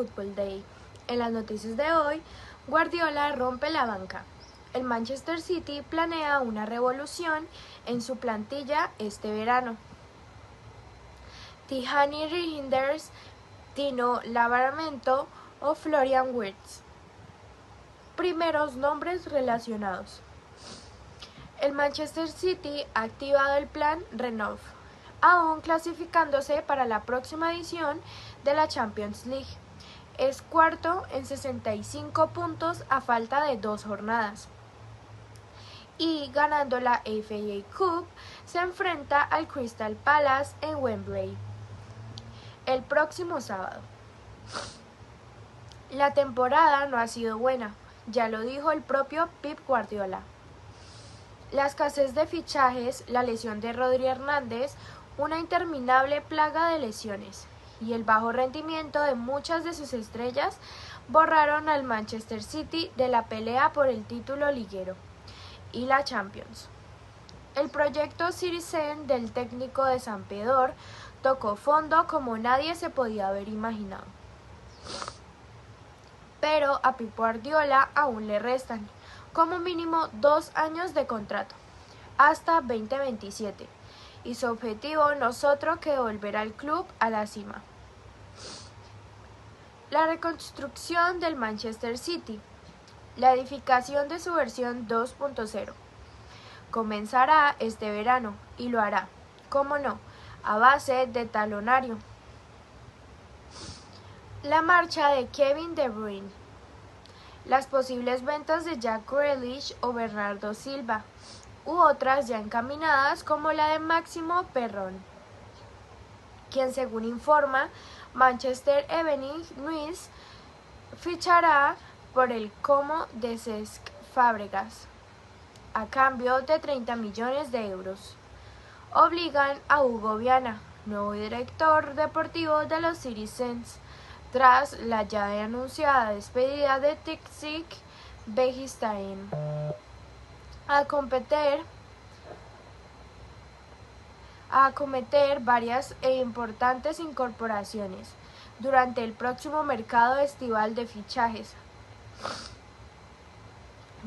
Football Day. En las noticias de hoy, Guardiola rompe la banca. El Manchester City planea una revolución en su plantilla este verano. Tijani Reinders, Tino Livramento o Florian Wirtz. Primeros nombres relacionados. El Manchester City ha activado el plan Renov, aún clasificándose para la próxima edición de la Champions League. Es cuarto en 65 puntos a falta de 2 jornadas. Y ganando la FA Cup, se enfrenta al Crystal Palace en Wembley el próximo sábado. La temporada no ha sido buena, ya lo dijo el propio Pep Guardiola. La escasez de fichajes, la lesión de Rodri Hernández, una interminable plaga de lesiones y el bajo rendimiento de muchas de sus estrellas borraron al Manchester City de la pelea por el título liguero y la Champions. El proyecto Citizen del técnico de Sampdoria tocó fondo como nadie se podía haber imaginado. Pero a Pep Guardiola aún le restan como mínimo 2 años de contrato, hasta 2027, y su objetivo no es otro que volver al club a la cima. La reconstrucción del Manchester City, la edificación de su versión 2.0, comenzará este verano y lo hará, cómo no, a base de talonario. La marcha de Kevin De Bruyne, las posibles ventas de Jack Grealish o Bernardo Silva, u otras ya encaminadas como la de Máximo Perrón, quien según informa Manchester Evening News fichará por el Como de Cesc Fábregas a cambio de 30 millones de euros. Obligan a Hugo Viana, nuevo director deportivo de los Citizens, tras la ya anunciada despedida de Txiki Begiristain, a acometer varias e importantes incorporaciones durante el próximo mercado estival de fichajes.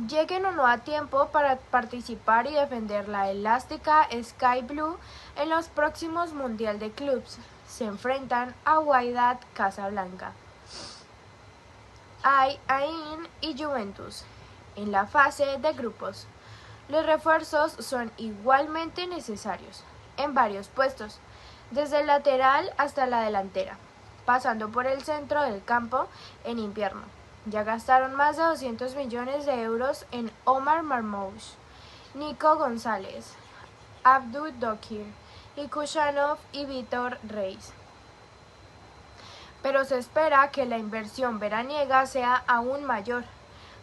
Lleguen o no a tiempo para participar y defender la elástica Sky Blue en los próximos Mundial de Clubs. Se enfrentan a Wydad Casablanca, Ain y Juventus en la fase de grupos. Los refuerzos son igualmente necesarios en varios puestos, desde el lateral hasta la delantera, pasando por el centro del campo en invierno. Ya gastaron más de 200 millones de euros en Omar Marmoush, Nico González, Abdul Dokir y Kushanov y Vítor Reis. Pero se espera que la inversión veraniega sea aún mayor,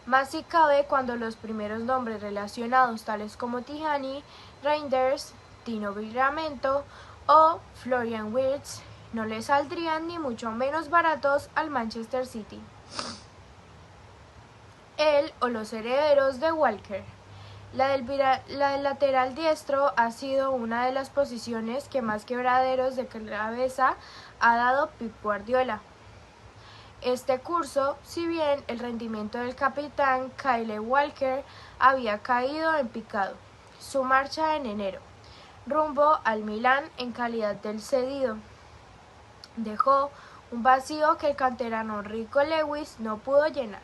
más si cabe cuando los primeros nombres relacionados tales como Tijani Reinders, Tino Livramento o Florian Wirtz no le saldrían ni mucho menos baratos al Manchester City. Él o los herederos de Walker. La del lateral diestro ha sido una de las posiciones que más quebraderos de cabeza ha dado Pep Guardiola. Este curso, si bien el rendimiento del capitán Kyle Walker había caído en picado, su marcha en enero, rumbo al Milán en calidad del cedido, dejó un vacío que el canterano Rico Lewis no pudo llenar.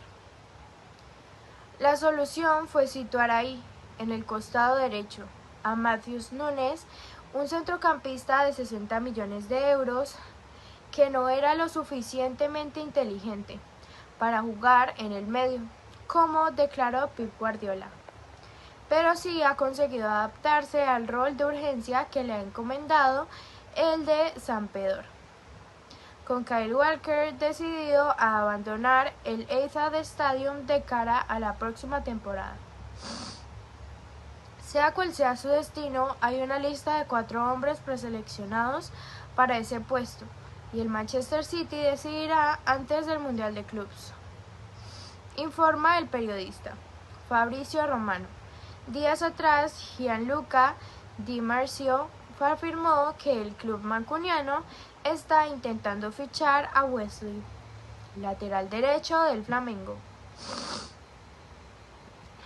La solución fue situar ahí, en el costado derecho, a Matheus Nunes, un centrocampista de 60 millones de euros que no era lo suficientemente inteligente para jugar en el medio, como declaró Pep Guardiola, pero sí ha conseguido adaptarse al rol de urgencia que le ha encomendado el de Sampdoria, con Kyle Walker decidido a abandonar el Etihad Stadium de cara a la próxima temporada. Sea cual sea su destino, hay una lista de 4 hombres preseleccionados para ese puesto, y el Manchester City decidirá antes del Mundial de Clubs. Informa el periodista Fabrizio Romano. Días atrás, Gianluca Di Marzio afirmó que el club mancuniano está intentando fichar a Wesley, lateral derecho del Flamengo.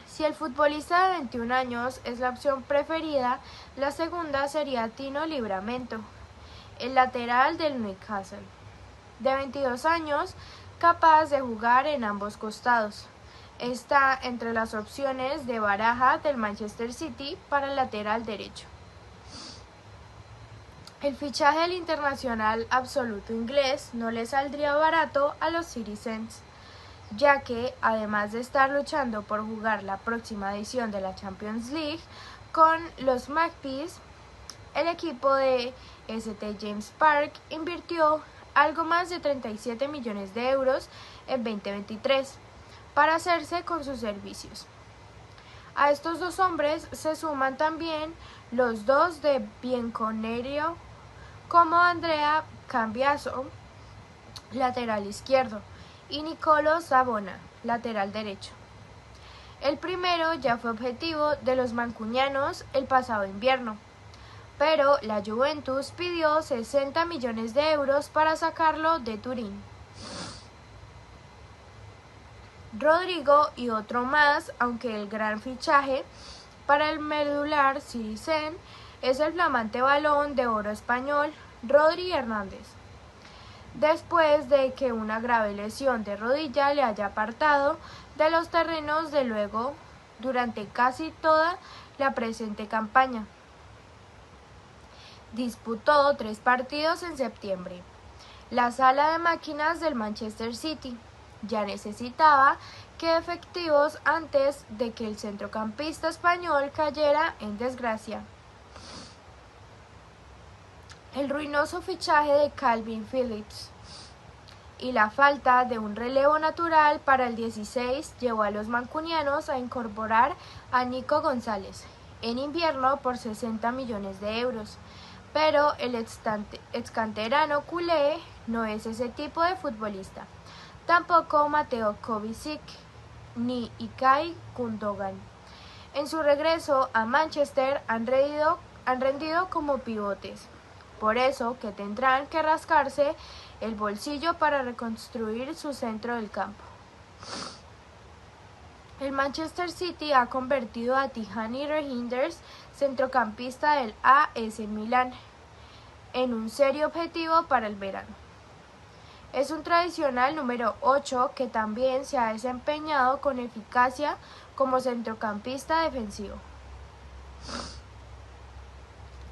Si el futbolista de 21 años es la opción preferida, la segunda sería Tino Livramento, el lateral del Newcastle, de 22 años, capaz de jugar en ambos costados. Está entre las opciones de baraja del Manchester City para el lateral derecho. El fichaje del internacional absoluto inglés no le saldría barato a los Citizens, ya que, además de estar luchando por jugar la próxima edición de la Champions League con los Magpies, el equipo de St. James Park invirtió algo más de 37 millones de euros en 2023 para hacerse con sus servicios. A estos dos hombres se suman también los dos de Bianconeri, como Andrea Cambiaso, lateral izquierdo, y Nicolo Savona, lateral derecho. El primero ya fue objetivo de los mancunianos el pasado invierno, pero la Juventus pidió 60 millones de euros para sacarlo de Turín. Rodrigo y otro más, aunque el gran fichaje para el medular Citizen es el flamante Balón de Oro español Rodri Hernández, después de que una grave lesión de rodilla le haya apartado de los terrenos de juego durante casi toda la presente campaña. Disputó 3 partidos en septiembre. La sala de máquinas del Manchester City ya necesitaba que efectivos antes de que el centrocampista español cayera en desgracia. El ruinoso fichaje de Calvin Phillips y la falta de un relevo natural para el 16 llevó a los mancunianos a incorporar a Nico González en invierno por 60 millones de euros, pero el excanterano culé no es ese tipo de futbolista, tampoco Mateo Kovacic ni Ilkay Gundogan. En su regreso a Manchester han rendido como pivotes, por eso que tendrán que rascarse el bolsillo para reconstruir su centro del campo. El Manchester City ha convertido a Tijani Reijnders, centrocampista del AS Milán, en un serio objetivo para el verano. Es un tradicional número 8 que también se ha desempeñado con eficacia como centrocampista defensivo.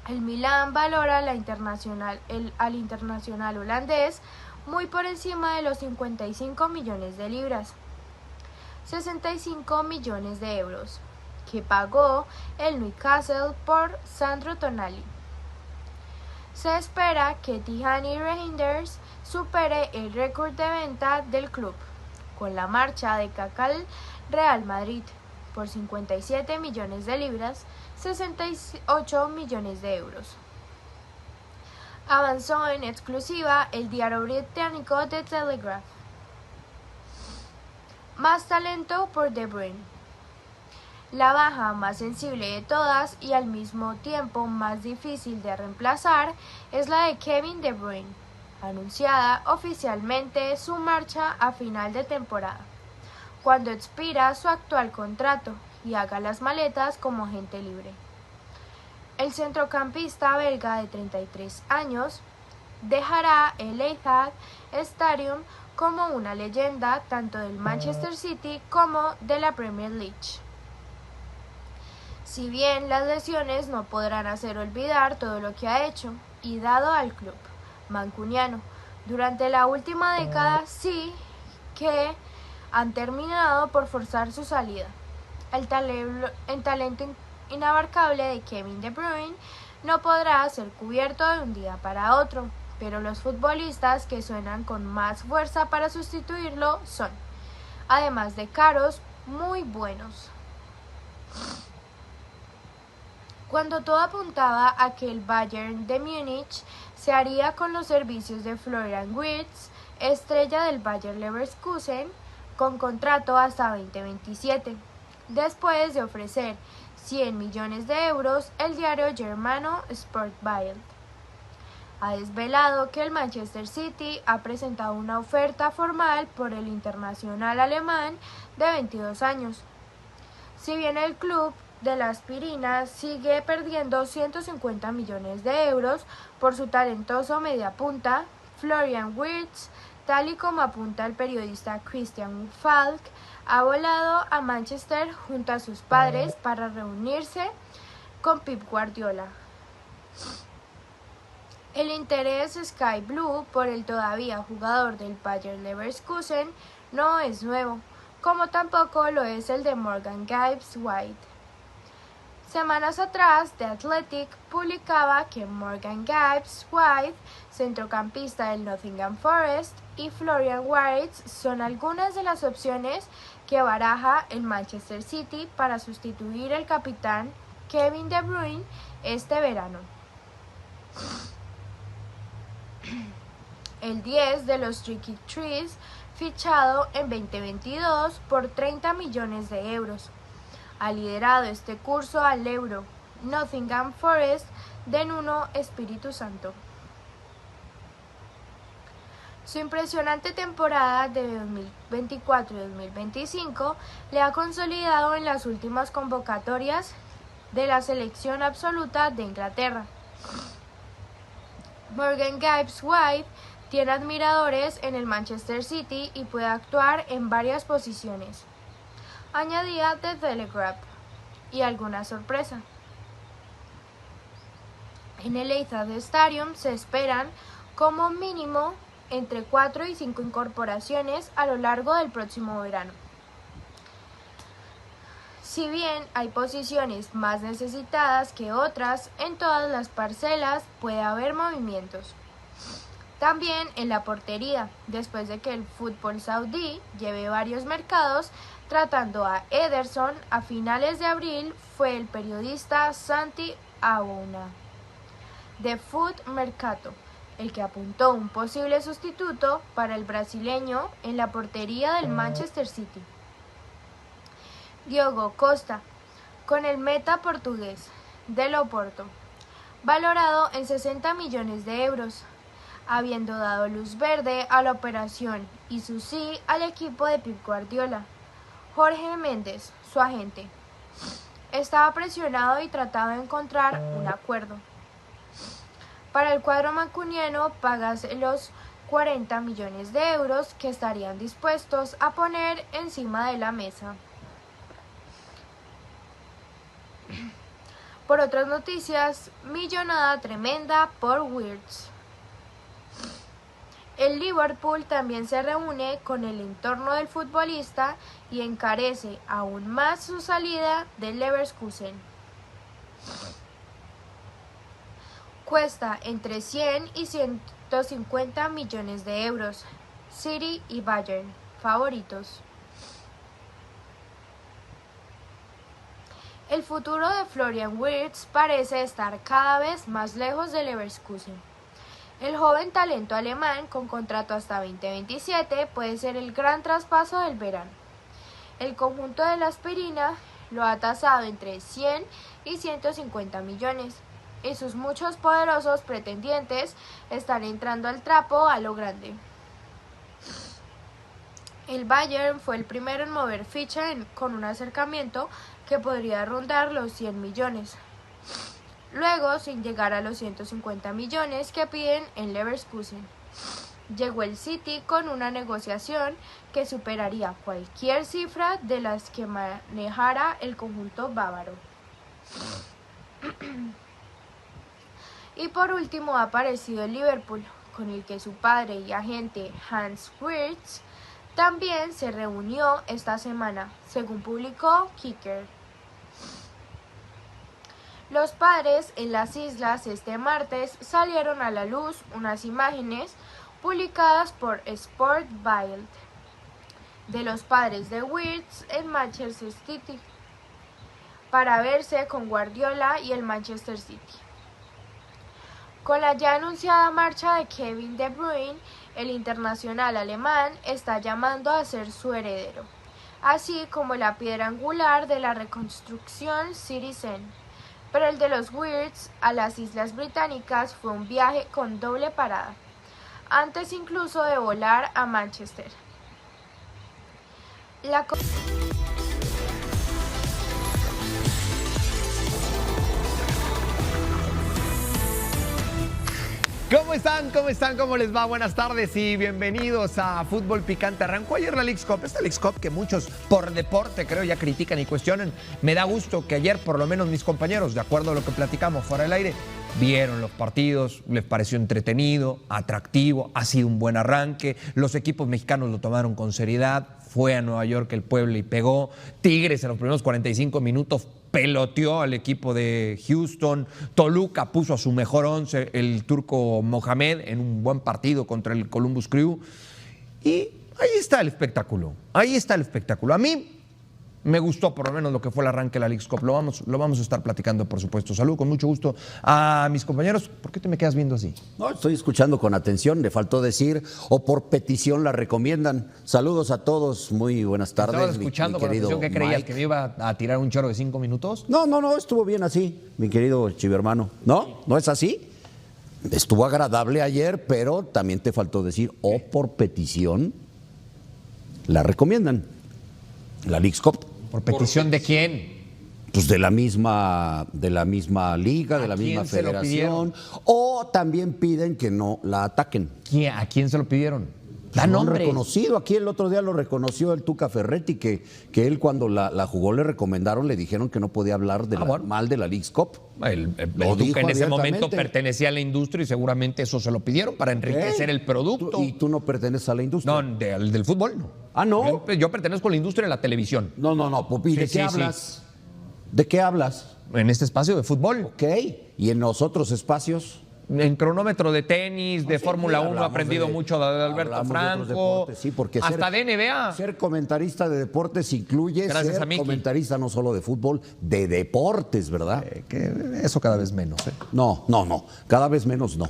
El Milán valora al internacional holandés muy por encima de los 55 millones de libras, 65 millones de euros, que pagó el Newcastle por Sandro Tonali. Se espera que Tijani Reijnders supere el récord de venta del club, con la marcha de Kaká al Real Madrid, por 57 millones de libras, 68 millones de euros. Avanzó en exclusiva el diario británico The Telegraph. Más talento por De Bruyne. La baja más sensible de todas y al mismo tiempo más difícil de reemplazar es la de Kevin De Bruyne, anunciada oficialmente su marcha a final de temporada, cuando expira su actual contrato y haga las maletas como agente libre. El centrocampista belga de 33 años dejará el Etihad Stadium como una leyenda tanto del Manchester City como de la Premier League. Si bien las lesiones no podrán hacer olvidar todo lo que ha hecho y dado al club mancuniano durante la última década, sí que han terminado por forzar su salida. El talento inabarcable de Kevin De Bruyne no podrá ser cubierto de un día para otro, pero los futbolistas que suenan con más fuerza para sustituirlo son, además de caros, muy buenos. Cuando todo apuntaba a que el Bayern de Múnich se haría con los servicios de Florian Wirtz, estrella del Bayer Leverkusen, con contrato hasta 2027, después de ofrecer 100 millones de euros, el diario germano Sportbild. ha desvelado que el Manchester City ha presentado una oferta formal por el internacional alemán de 22 años. Si bien el club de la aspirina sigue perdiendo 150 millones de euros por su talentoso mediapunta, Florian Wirtz, tal y como apunta el periodista Christian Falk, ha volado a Manchester junto a sus padres para reunirse con Pep Guardiola. El interés Sky Blue por el todavía jugador del Bayer Leverkusen no es nuevo, como tampoco lo es el de Morgan Gibbs White. Semanas atrás, The Athletic publicaba que Morgan Gibbs White, centrocampista del Nottingham Forest, y Florian Wirtz son algunas de las opciones que baraja el Manchester City para sustituir al capitán Kevin De Bruyne este verano. El 10 de los Tricky Trees, fichado en 2022 por 30 millones de euros. Ha liderado este curso al Euro Nottingham Forest de Nuno Espíritu Santo. Su impresionante temporada de 2024 y 2025 le ha consolidado en las últimas convocatorias de la selección absoluta de Inglaterra. Morgan Gibbs White tiene admiradores en el Manchester City y puede actuar en varias posiciones, añadía The Telegraph, y alguna sorpresa. En el Etihad Stadium se esperan como mínimo entre 4 y 5 incorporaciones a lo largo del próximo verano. Si bien hay posiciones más necesitadas que otras, en todas las parcelas puede haber movimientos. También en la portería, después de que el fútbol saudí lleve varios mercados tratando a Ederson, a finales de abril fue el periodista Santi Aouna de Foot Mercato el que apuntó un posible sustituto para el brasileño en la portería del Manchester City. Diogo Costa, con el meta portugués del Oporto, valorado en 60 millones de euros, habiendo dado luz verde a la operación y su sí al equipo de Pep Guardiola. Jorge Méndez, su agente, estaba presionado y trataba de encontrar un acuerdo. Para el cuadro mancuniano pagase los 40 millones de euros que estarían dispuestos a poner encima de la mesa. Por otras noticias, millonada tremenda por Wirtz. El Liverpool también se reúne con el entorno del futbolista y encarece aún más su salida del Leverkusen. Cuesta entre 100 y 150 millones de euros. City y Bayern, favoritos. El futuro de Florian Wirtz parece estar cada vez más lejos del Leverkusen. El joven talento alemán, con contrato hasta 2027, puede ser el gran traspaso del verano. El conjunto de la aspirina lo ha tasado entre 100 y 150 millones, y sus muchos poderosos pretendientes están entrando al trapo a lo grande. El Bayern fue el primero en mover ficha con un acercamiento que podría rondar los 100 millones. Luego, sin llegar a los 150 millones que piden en Leverkusen, llegó el City con una negociación que superaría cualquier cifra de las que manejara el conjunto bávaro. Y por último ha aparecido el Liverpool, con el que su padre y agente Hans Wirtz también se reunió esta semana, según publicó Kicker. Los padres en las islas este martes salieron a la luz unas imágenes publicadas por Sport Bild de los padres de Wirtz en Manchester City para verse con Guardiola y el Manchester City. Con la ya anunciada marcha de Kevin De Bruyne, el internacional alemán está llamando a ser su heredero, así como la piedra angular de la reconstrucción Citizen. pero el de los Weirds a las Islas Británicas fue un viaje con doble parada, antes incluso de volar a Manchester. ¿Cómo están? ¿Cómo están? ¿Cómo les va? Buenas tardes y bienvenidos a Fútbol Picante. Arrancó ayer la Leagues Cup. Esta Leagues Cup que muchos por deporte creo ya critican y cuestionan. Me da gusto que ayer por lo menos mis compañeros, de acuerdo a lo que platicamos fuera del aire, vieron los partidos, les pareció entretenido, atractivo, ha sido un buen arranque. Los equipos mexicanos lo tomaron con seriedad. Fue a Nueva York el Puebla y pegó. Tigres en los primeros 45 minutos peloteó al equipo de Houston. Toluca puso a su mejor once el turco Mohamed en un buen partido contra el Columbus Crew. Y ahí está el espectáculo. Ahí está el espectáculo. A mí me gustó por lo menos lo que fue el arranque de la Leagues Cup. Lo vamos a estar platicando, por supuesto. Salud, con mucho gusto a mis compañeros. ¿Por qué te me quedas viendo así? No, estoy escuchando con atención. Le faltó decir, o por petición la recomiendan. Saludos a todos. Muy buenas tardes. ¿Estabas escuchando con atención? ¿Qué creías? Mike. ¿Que me iba a tirar un chorro de 5 minutos? No, estuvo bien así, mi querido chivermano. ¿No? ¿No es así? Estuvo agradable ayer, pero también te faltó decir, o por petición la recomiendan. La Leagues Cup. ¿Por petición de quién? Pues de la misma liga, de la misma federación. O también piden que no la ataquen. ¿A quién se lo pidieron? Da nombres. Reconocido. Aquí el otro día lo reconoció el Tuca Ferretti, que él cuando la jugó le recomendaron, le dijeron que no podía hablar mal de la Leagues Cup. El Tuca en ese momento pertenecía a la industria y seguramente eso se lo pidieron para enriquecer el producto. ¿Y tú no perteneces a la industria? No, del fútbol no. Ah, ¿no? Yo pertenezco a la industria de la televisión. No, Pupi, ¿de qué hablas? ¿De qué hablas? En este espacio de fútbol. Ok, ¿y en los otros espacios? En cronómetro de tenis, de Fórmula 1, he aprendido mucho de Alberto Franco, sí, porque hasta de NBA. Ser comentarista de deportes incluye ser comentarista no solo de fútbol, de deportes, ¿verdad? Que eso cada vez menos. No, cada vez menos no.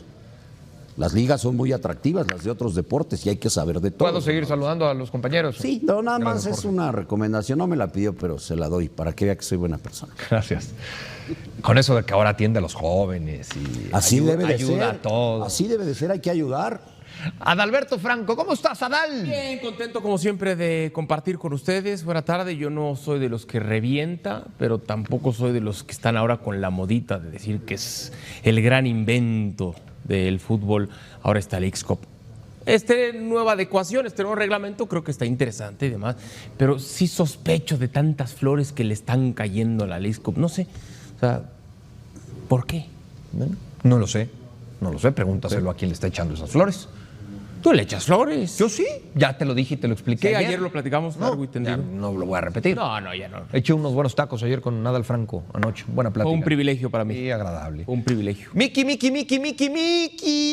Las ligas son muy atractivas, las de otros deportes, y hay que saber de todo. ¿Puedo seguir saludando a los compañeros? Sí, nada más es una recomendación, no me la pidió, pero se la doy para que vea que soy buena persona. Gracias. Con eso de que ahora atiende a los jóvenes y así ayuda a todos. Así debe de ser, hay que ayudar. Adalberto Franco, ¿cómo estás, Adal? Bien, contento como siempre de compartir con ustedes. Buena tarde, yo no soy de los que revienta, pero tampoco soy de los que están ahora con la modita de decir que es el gran invento del fútbol. Ahora está Leagues Cup. Nueva adecuación, nuevo reglamento creo que está interesante y demás, pero sí sospecho de tantas flores que le están cayendo a la Leagues Cup. No sé, o sea, ¿por qué? No lo sé, pregúntaselo a quién le está echando esas flores. ¿Tú le echas flores? Yo sí, ya te lo dije y te lo expliqué. ¿Qué? Ayer lo platicamos largo y tendido. No lo voy a repetir. No, ya no. Eché unos buenos tacos ayer con Adal Franco anoche. Buena plática. Fue un privilegio para mí. Sí, agradable. Un privilegio. Miki,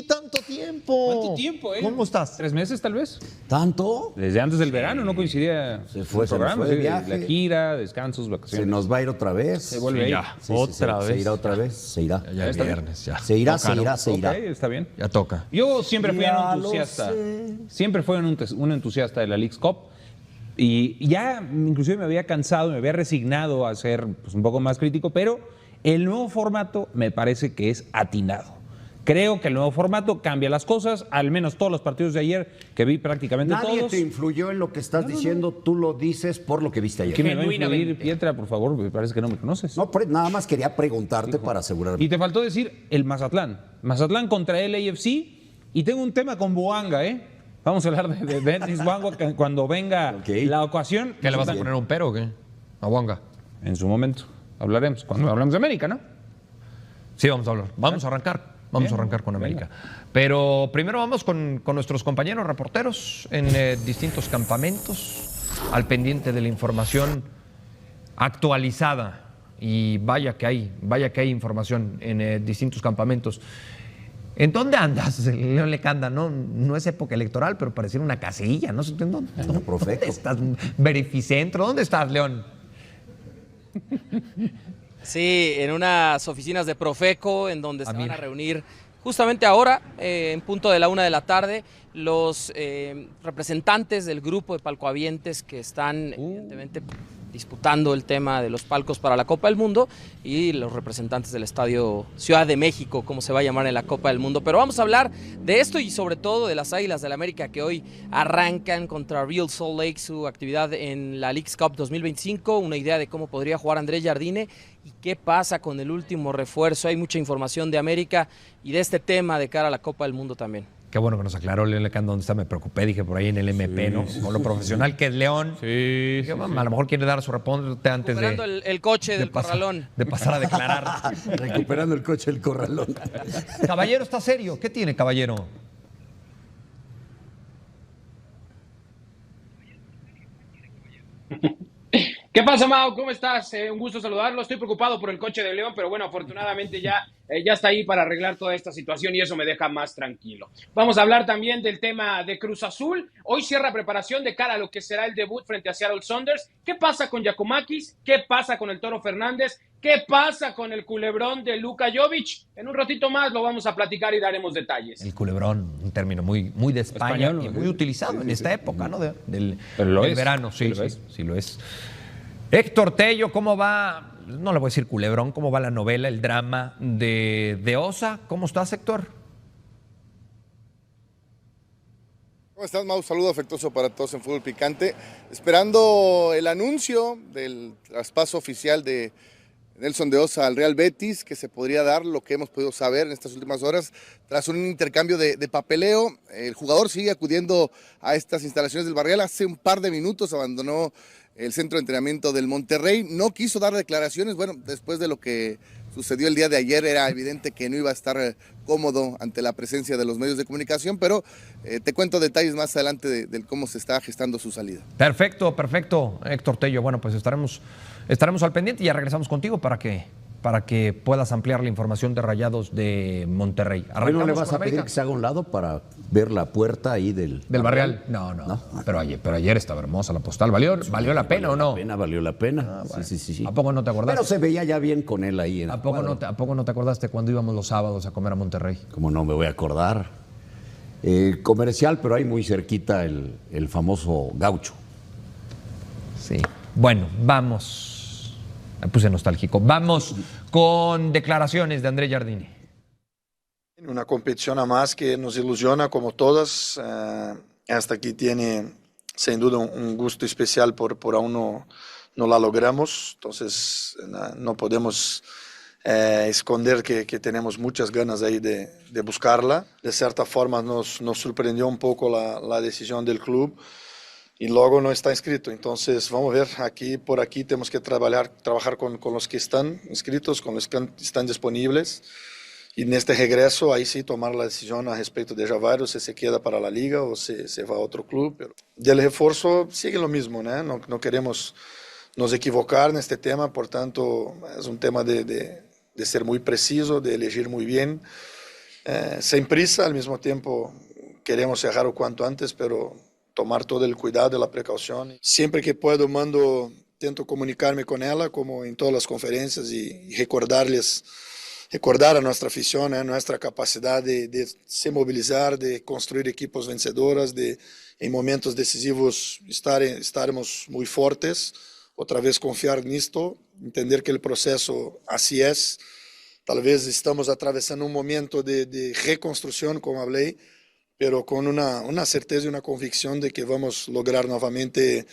tanto tiempo. ¿Cuánto tiempo, ¿Cómo estás? 3 meses, tal vez. ¿Tanto? Desde antes del verano, no coincidía Se fue, el programa. se nos fue de viaje. La gira, descansos, Se vacaciones. nos va a ir otra vez. Se vuelve ahí. Ya, Sí, otra vez. Se irá otra vez, se irá. Ya es viernes, ya. Se irá. Ok, está bien. Ya toca. Yo siempre fui Ya un entusiasta. Siempre fui un entusiasta de la Leagues Cup. Y ya inclusive me había cansado, me había resignado a ser pues, un poco más crítico, pero el nuevo formato me parece que es atinado. Creo que el nuevo formato cambia las cosas, al menos todos los partidos de ayer que vi prácticamente Nadie todos. te influyó en lo que estás diciendo, tú lo dices por lo que viste ayer. ¿Qué me va a influir, Pietra, por favor? Me parece que no me conoces. No, nada más quería preguntarte para asegurarme. Y te faltó decir el Mazatlán. Mazatlán contra el LAFC. Y tengo un tema con Boanga, ¿eh? Vamos a hablar de Denis Boanga cuando venga la ocasión. ¿Qué le vas a poner un pero o qué? A Boanga. En su momento. Hablaremos. Cuando hablamos de América, ¿no? Sí, vamos a hablar. Vamos a arrancar. Vamos a arrancar con América. Pero primero vamos con nuestros compañeros reporteros en distintos campamentos, al pendiente de la información actualizada. Y vaya que hay información en distintos campamentos. ¿En dónde andas, León Lecanda? No es época electoral, pero pareciera una casilla. No sé dónde estás. Verificentro. ¿Dónde estás, León? Sí, en unas oficinas de Profeco, en donde se van a reunir justamente ahora, en punto de la 1 de la tarde, los representantes del grupo de palcohabientes que están evidentemente disputando el tema de los palcos para la Copa del Mundo, y los representantes del Estadio Ciudad de México, como se va a llamar en la Copa del Mundo. Pero vamos a hablar de esto y sobre todo de las Águilas del América, que hoy arrancan contra Real Salt Lake su actividad en la Leagues Cup 2025, una idea de cómo podría jugar Andrés Jardine y qué pasa con el último refuerzo. Hay mucha información de América y de este tema de cara a la Copa del Mundo también. Qué bueno que nos aclaró León Lecanda dónde está, me preocupé, dije por ahí en el MP, sí, ¿no? Sí, con lo profesional que es León. Sí, dije, a lo mejor quiere dar su reporte antes recuperando el coche del corralón. De pasar a declarar. Recuperando el coche del corralón. Caballero está serio. ¿Qué tiene, caballero? ¿Qué pasa, Mau? ¿Cómo estás? Un gusto saludarlo. Estoy preocupado por el coche de León, pero bueno, afortunadamente ya está ahí para arreglar toda esta situación y eso me deja más tranquilo. Vamos a hablar también del tema de Cruz Azul. Hoy cierra preparación de cara a lo que será el debut frente a Seattle Sounders. ¿Qué pasa con Giacomakis? ¿Qué pasa con el Toro Fernández? ¿Qué pasa con el culebrón de Luka Jovic? En un ratito más lo vamos a platicar y daremos detalles. El culebrón, un término muy de España y muy utilizado en esta época, ¿no? Del verano, sí lo es. Héctor Tello, ¿cómo va? No le voy a decir culebrón, ¿cómo va la novela, el drama de Osa? ¿Cómo estás, Héctor? ¿Cómo estás, Mau? Saludo afectuoso para todos en Fútbol Picante. Esperando el anuncio del traspaso oficial de Nelson de Osa al Real Betis, que se podría dar, lo que hemos podido saber en estas últimas horas, tras un intercambio de papeleo. El jugador sigue acudiendo a estas instalaciones del Barrial. Hace un par de minutos abandonó el centro de entrenamiento del Monterrey. No quiso dar declaraciones. Bueno, después de lo que sucedió el día de ayer, era evidente que no iba a estar cómodo ante la presencia de los medios de comunicación, pero te cuento detalles más adelante de cómo se está gestando su salida. Perfecto, Héctor Tello. Bueno, pues estaremos al pendiente y ya regresamos contigo para que puedas ampliar la información de Rayados de Monterrey. ¿No le vas a pedir que se haga a un lado para ver la puerta ahí del Barrial? No. Pero ayer estaba hermosa la postal. ¿Valió la pena o no? Valió la pena. Sí. ¿A poco no te acordaste? Pero se veía ya bien con él ahí. ¿A poco no te acordaste cuando íbamos los sábados a comer a Monterrey? ¿Cómo no me voy a acordar? Comercial, pero ahí muy cerquita el famoso Gaucho. Sí. Bueno, vamos. Me puse nostálgico. Vamos con declaraciones de Andrés Jardine. Una competición a más que nos ilusiona como todas. Hasta aquí tiene sin duda un gusto especial por aún no la logramos. Entonces no podemos esconder que tenemos muchas ganas ahí de buscarla. De cierta forma nos sorprendió un poco la decisión del club. Y luego no está inscrito, entonces vamos a ver, por aquí tenemos que trabajar con los que están inscritos, con los que están disponibles, y en este regreso ahí sí tomar la decisión a respecto de Javário, si se queda para la liga o si se va a otro club. Pero del refuerzo sigue lo mismo, ¿no? No queremos nos equivocar en este tema, por tanto es un tema de ser muy preciso, de elegir muy bien, sin prisa, al mismo tiempo queremos cerrar cuanto antes, pero tomar todo el cuidado y la precaución. Siempre que puedo intento comunicarme con ella, como en todas las conferencias, y recordar a nuestra afición, nuestra capacidad de se movilizar, de construir equipos vencedores, de en momentos decisivos estarmos muy fuertes, otra vez confiar en esto, entender que el proceso así es. Tal vez estamos atravesando un momento de reconstrucción, como hablé, pero con una certeza y una convicción de que vamos a lograr nuevamente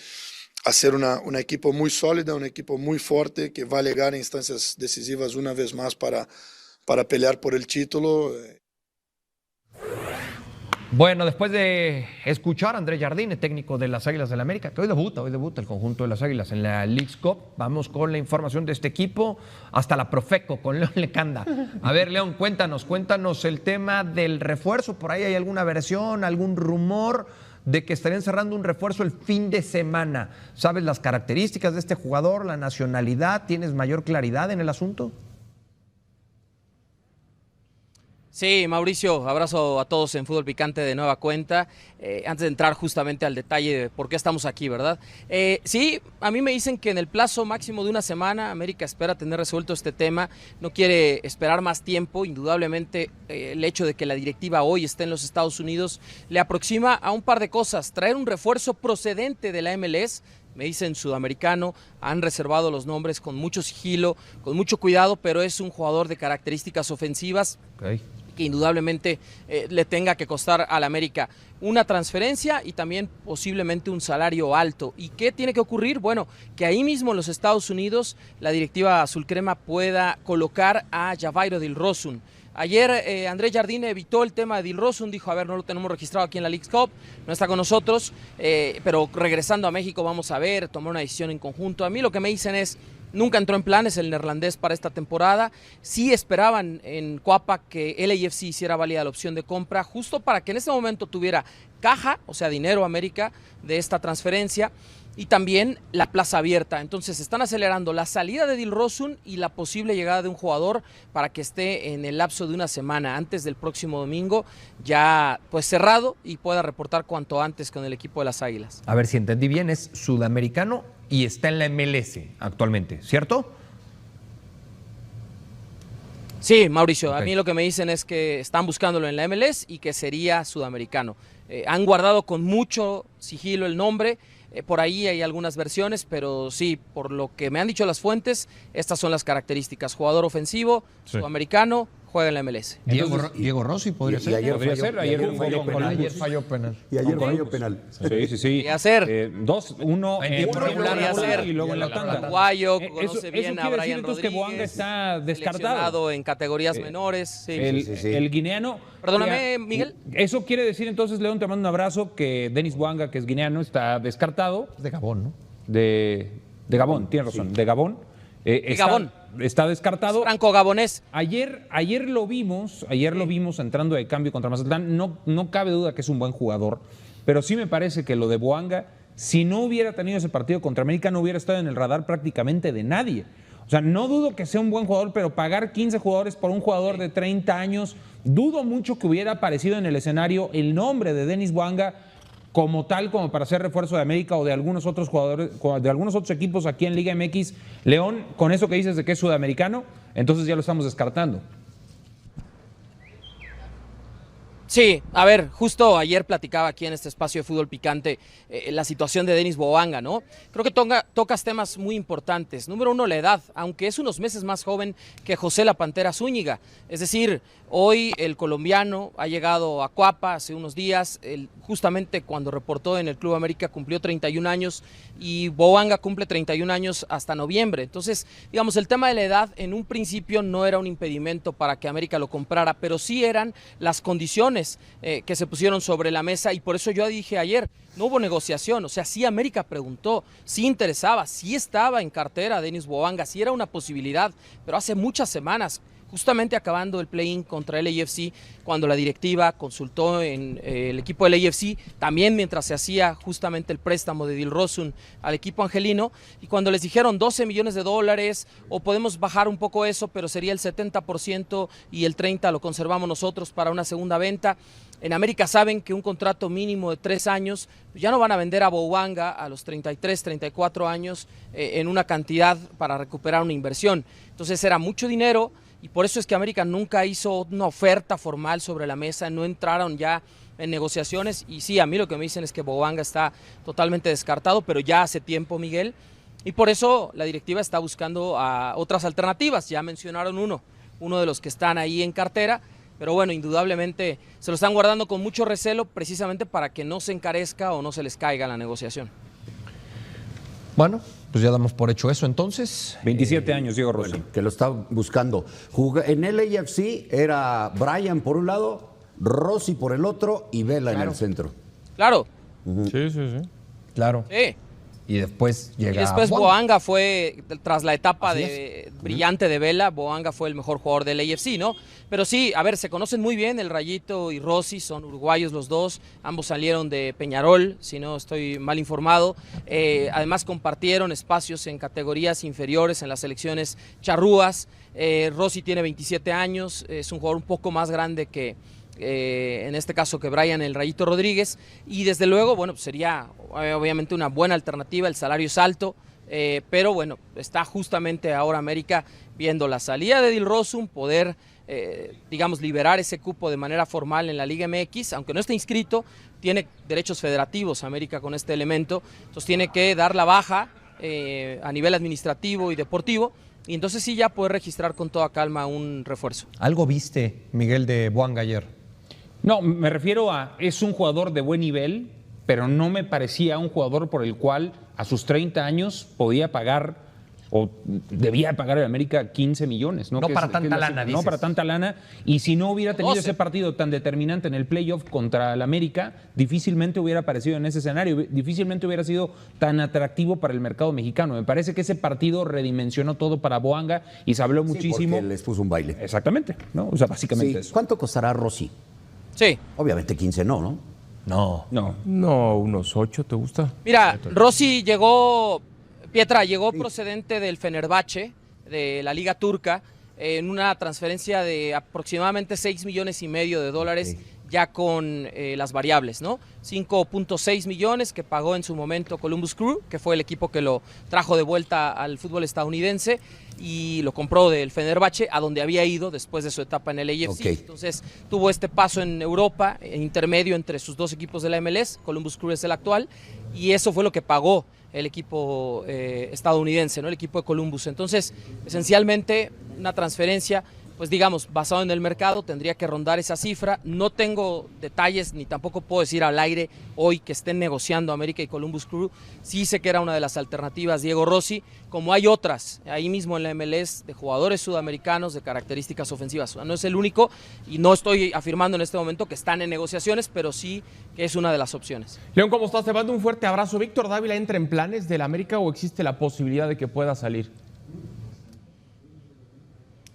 hacer un equipo muy sólido, un equipo muy fuerte, que va a llegar a instancias decisivas una vez más para pelear por el título. Bueno, después de escuchar a Andrés Jardine, técnico de las Águilas del América, que hoy debuta el conjunto de las Águilas en la Leagues Cup, vamos con la información de este equipo hasta la Profeco con León Lecanda. A ver, León, cuéntanos el tema del refuerzo. Por ahí hay alguna versión, algún rumor de que estarían cerrando un refuerzo el fin de semana. ¿Sabes las características de este jugador, la nacionalidad? ¿Tienes mayor claridad en el asunto? Sí, Mauricio, abrazo a todos en Fútbol Picante de nueva cuenta. Antes de entrar justamente al detalle de por qué estamos aquí, ¿verdad? Sí, a mí me dicen que en el plazo máximo de una semana América espera tener resuelto este tema, no quiere esperar más tiempo. Indudablemente el hecho de que la directiva hoy esté en los Estados Unidos le aproxima a un par de cosas: traer un refuerzo procedente de la MLS, me dicen sudamericano, han reservado los nombres con mucho sigilo, con mucho cuidado, pero es un jugador de características ofensivas que indudablemente le tenga que costar al América una transferencia y también posiblemente un salario alto. ¿Y qué tiene que ocurrir? Bueno, que ahí mismo en los Estados Unidos la directiva azul crema pueda colocar a Javairo Dilrosun. Ayer Andrés Jardine evitó el tema de Dilrosun, dijo, a ver, no lo tenemos registrado aquí en la Leagues Cup, no está con nosotros, pero regresando a México vamos a ver, tomar una decisión en conjunto. A mí lo que me dicen es, nunca entró en planes el neerlandés para esta temporada, sí esperaban en Cuapa que LAFC hiciera válida la opción de compra, justo para que en ese momento tuviera caja, o sea, dinero América de esta transferencia, y también la plaza abierta. Entonces están acelerando la salida de Dilrosun y la posible llegada de un jugador para que esté en el lapso de una semana antes del próximo domingo ya pues cerrado y pueda reportar cuanto antes con el equipo de las Águilas. A ver si entendí bien, es sudamericano y está en la MLS actualmente, ¿cierto? Sí, Mauricio, Okay. A mí lo que me dicen es que están buscándolo en la MLS y que sería sudamericano. Han guardado con mucho sigilo el nombre. Por ahí hay algunas versiones, pero sí, por lo que me han dicho las fuentes, estas son las características. Jugador ofensivo, sudamericano, juega en la MLS. Diego Rossi podría ser. Y ayer Podría falló, ser, ayer falló falló penal. Ayer falló penal. Y ayer falló penal. Sí. ¿Qué hacer? 2-1 En tiempo regular, y luego en la tanda. Uruguayo, Eso conoce bien a quiere decir Brian entonces que Boanga Rodríguez, está descartado. seleccionado en categorías menores. Sí. El guineano. Perdóname, Miguel. Eso quiere decir entonces, León, te mando un abrazo, que Denis Boanga, que es guineano, está descartado. Es de Gabón, ¿no? De Gabón, tienes razón, de Gabón. Gabón. Está descartado. Franco-gabonés. Ayer lo vimos entrando de cambio contra Mazatlán. No cabe duda que es un buen jugador, pero sí me parece que lo de Boanga, si no hubiera tenido ese partido contra América, no hubiera estado en el radar prácticamente de nadie. O sea, no dudo que sea un buen jugador, pero pagar 15 jugadores por un jugador de 30 años, dudo mucho que hubiera aparecido en el escenario el nombre de Denis Boanga como tal, como para ser refuerzo de América o de algunos otros jugadores, de algunos otros equipos aquí en Liga MX. León, con eso que dices de que es sudamericano, entonces ya lo estamos descartando. Sí, a ver, justo ayer platicaba aquí en este espacio de Fútbol Picante la situación de Denis Boanga, ¿no? Creo que tocas temas muy importantes. Número uno, la edad, aunque es unos meses más joven que José La Pantera Zúñiga. Es decir, hoy el colombiano ha llegado a Cuapa hace unos días, justamente cuando reportó en el Club América cumplió 31 años y Boanga cumple 31 años hasta noviembre. Entonces, digamos, el tema de la edad en un principio no era un impedimento para que América lo comprara, pero sí eran las condiciones que se pusieron sobre la mesa y por eso yo dije ayer, no hubo negociación, o sea, sí América preguntó, sí interesaba, sí estaba en cartera Denis Boanga, sí era una posibilidad, pero hace muchas semanas, justamente acabando el play-in contra el LAFC, cuando la directiva consultó en el equipo del LAFC, también mientras se hacía justamente el préstamo de Dilrosun al equipo angelino, y cuando les dijeron $12 millones o podemos bajar un poco eso, pero sería el 70% y el 30% lo conservamos nosotros para una segunda venta. En América saben que un contrato mínimo de 3 años, ya no van a vender a Boanga a los 33, 34 años en una cantidad para recuperar una inversión. Entonces era mucho dinero y por eso es que América nunca hizo una oferta formal sobre la mesa, no entraron ya en negociaciones y sí, a mí lo que me dicen es que Boanga está totalmente descartado, pero ya hace tiempo, Miguel, y por eso la directiva está buscando a otras alternativas. Ya mencionaron uno de los que están ahí en cartera, pero bueno, indudablemente se lo están guardando con mucho recelo precisamente para que no se encarezca o no se les caiga la negociación. Bueno, pues ya damos por hecho eso entonces. 27 años, Diego Rossi. Bueno, que lo está buscando. En el LAFC era Brian por un lado, Rossi por el otro y Vela en el centro. Claro. Sí. Claro. Sí. Y después llega Y después Boanga fue, tras la etapa Así brillante de Vela, Boanga fue el mejor jugador del AFC, ¿no? Pero sí, a ver, se conocen muy bien, el Rayito y Rossi, son uruguayos los dos, ambos salieron de Peñarol, si no estoy mal informado. Además compartieron espacios en categorías inferiores en las selecciones charrúas. Rossi tiene 27 años, es un jugador un poco más grande que... en este caso que Brian el Rayito Rodríguez, y desde luego, bueno, pues sería obviamente una buena alternativa, el salario es alto, pero bueno, está justamente ahora América viendo la salida de Dilrosun, poder digamos, liberar ese cupo de manera formal en la Liga MX, aunque no esté inscrito, tiene derechos federativos América con este elemento, entonces tiene que dar la baja a nivel administrativo y deportivo, y entonces sí ya puede registrar con toda calma un refuerzo. ¿Algo viste, Miguel, de Bouanga ayer? No, me refiero a, es un jugador de buen nivel, pero no me parecía un jugador por el cual a sus 30 años podía pagar o debía pagar el América 15 millones. No, para tanta lana, no para tanta lana. Y si no hubiera tenido 12. ese partido tan determinante en el playoff contra el América, difícilmente hubiera aparecido en ese escenario, difícilmente hubiera sido tan atractivo para el mercado mexicano. Me parece que ese partido redimensionó todo para Bouanga y se habló muchísimo. Porque les puso un baile. Exactamente, ¿no? O sea, básicamente eso. ¿Cuánto costará Rossi? Sí. Obviamente 15 no. No, unos 8, ¿te gusta? Mira, Rossi llegó procedente del Fenerbahce, de la Liga Turca, en una transferencia de aproximadamente $6,5 millones ya con las variables, ¿no? 5.6 millones que pagó en su momento Columbus Crew, que fue el equipo que lo trajo de vuelta al fútbol estadounidense y lo compró del Fenerbahce, a donde había ido después de su etapa en el AFC. Okay. Entonces tuvo este paso en Europa, intermedio entre sus dos equipos de la MLS, Columbus Crew es el actual, y eso fue lo que pagó el equipo estadounidense, ¿no? El equipo de Columbus. Entonces, esencialmente, una transferencia, pues digamos, basado en el mercado, tendría que rondar esa cifra. No tengo detalles, ni tampoco puedo decir al aire hoy que estén negociando América y Columbus Crew. Sí sé que era una de las alternativas Diego Rossi, como hay otras, ahí mismo en la MLS, de jugadores sudamericanos de características ofensivas. No es el único, y no estoy afirmando en este momento que están en negociaciones, pero sí que es una de las opciones. León, ¿cómo estás? Te mando un fuerte abrazo. ¿Víctor Dávila entra en planes del América o existe la posibilidad de que pueda salir?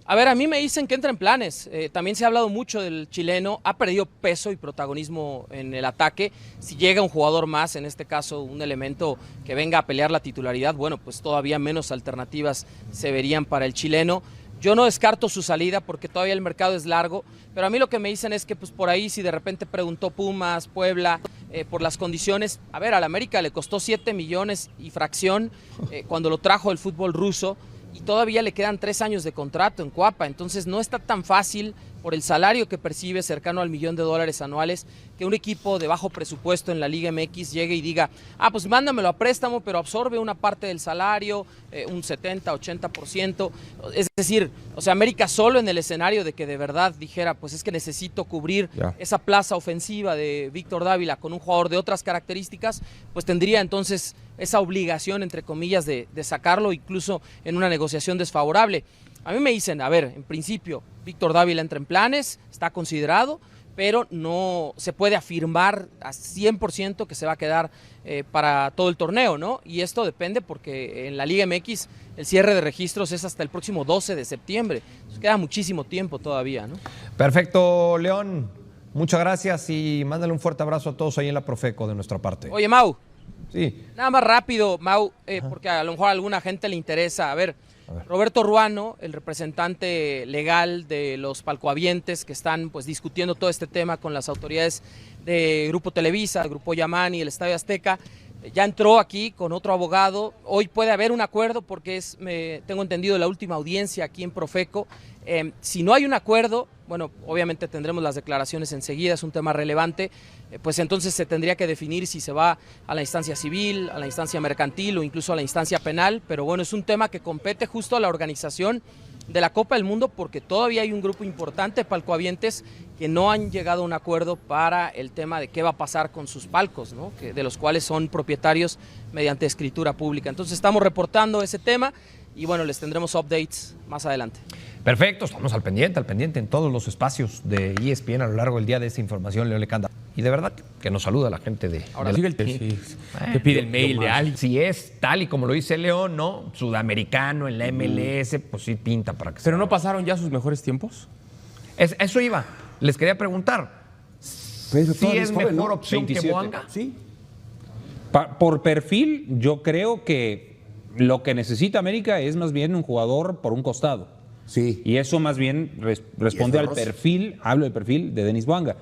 A ver, a mí me dicen que entra en planes. También se ha hablado mucho del chileno, ha perdido peso y protagonismo en el ataque. Si llega un jugador más, en este caso un elemento que venga a pelear la titularidad, bueno, pues todavía menos alternativas se verían para el chileno. Yo no descarto su salida porque todavía el mercado es largo, pero a mí lo que me dicen es que pues por ahí si de repente preguntó Pumas, Puebla, por las condiciones, a ver, al América le costó 7 millones y fracción cuando lo trajo el fútbol ruso, y todavía le quedan 3 años de contrato en Cuapa, entonces no está tan fácil por el salario que percibe cercano al $1 millón anuales, que un equipo de bajo presupuesto en la Liga MX llegue y diga, pues mándamelo a préstamo, pero absorbe una parte del salario, un 70-80%, es decir, o sea, América solo en el escenario de que de verdad dijera, pues es que necesito cubrir esa plaza ofensiva de Víctor Dávila con un jugador de otras características, pues tendría entonces esa obligación, entre comillas, de sacarlo incluso en una negociación desfavorable. A mí me dicen, a ver, en principio, Víctor Dávila entra en planes, está considerado, pero no se puede afirmar a 100% que se va a quedar para todo el torneo, ¿no? Y esto depende porque en la Liga MX el cierre de registros es hasta el próximo 12 de septiembre. Entonces queda muchísimo tiempo todavía, ¿no? Perfecto, León. Muchas gracias y mándale un fuerte abrazo a todos ahí en la Profeco de nuestra parte. Oye, Mau. Sí. Nada más rápido, Mau, porque a lo mejor a alguna gente le interesa. A ver, Roberto Ruano, el representante legal de los palcohabientes que están pues discutiendo todo este tema con las autoridades de Grupo Televisa, Grupo Yamani y el Estadio Azteca, ya entró aquí con otro abogado. Hoy puede haber un acuerdo porque tengo entendido, la última audiencia aquí en Profeco. Si no hay un acuerdo, bueno, obviamente tendremos las declaraciones enseguida, es un tema relevante, pues entonces se tendría que definir si se va a la instancia civil, a la instancia mercantil o incluso a la instancia penal, pero bueno, es un tema que compete justo a la organización de la Copa del Mundo porque todavía hay un grupo importante de palcohabientes que no han llegado a un acuerdo para el tema de qué va a pasar con sus palcos, ¿no? De los cuales son propietarios mediante escritura pública. Entonces estamos reportando ese tema y bueno, les tendremos updates más adelante. Perfecto, estamos al pendiente en todos los espacios de ESPN a lo largo del día de esta información, León Lecanda. Y de verdad que nos saluda la gente de... Ahora sigue el te pide el mail de alguien. Si es tal y como lo dice León, ¿no? Sudamericano en la MLS, pues sí pinta para que ¿Pero no pasaron ya sus mejores tiempos? Eso iba. Les quería preguntar. Pero ¿Sí es joven, mejor ¿no? opción 27. que Bouanga? Sí. Por perfil, yo creo que lo que necesita América es más bien un jugador por un costado. Sí. Y eso más bien responde al Rossi. perfil, hablo del perfil de Denis Bouanga.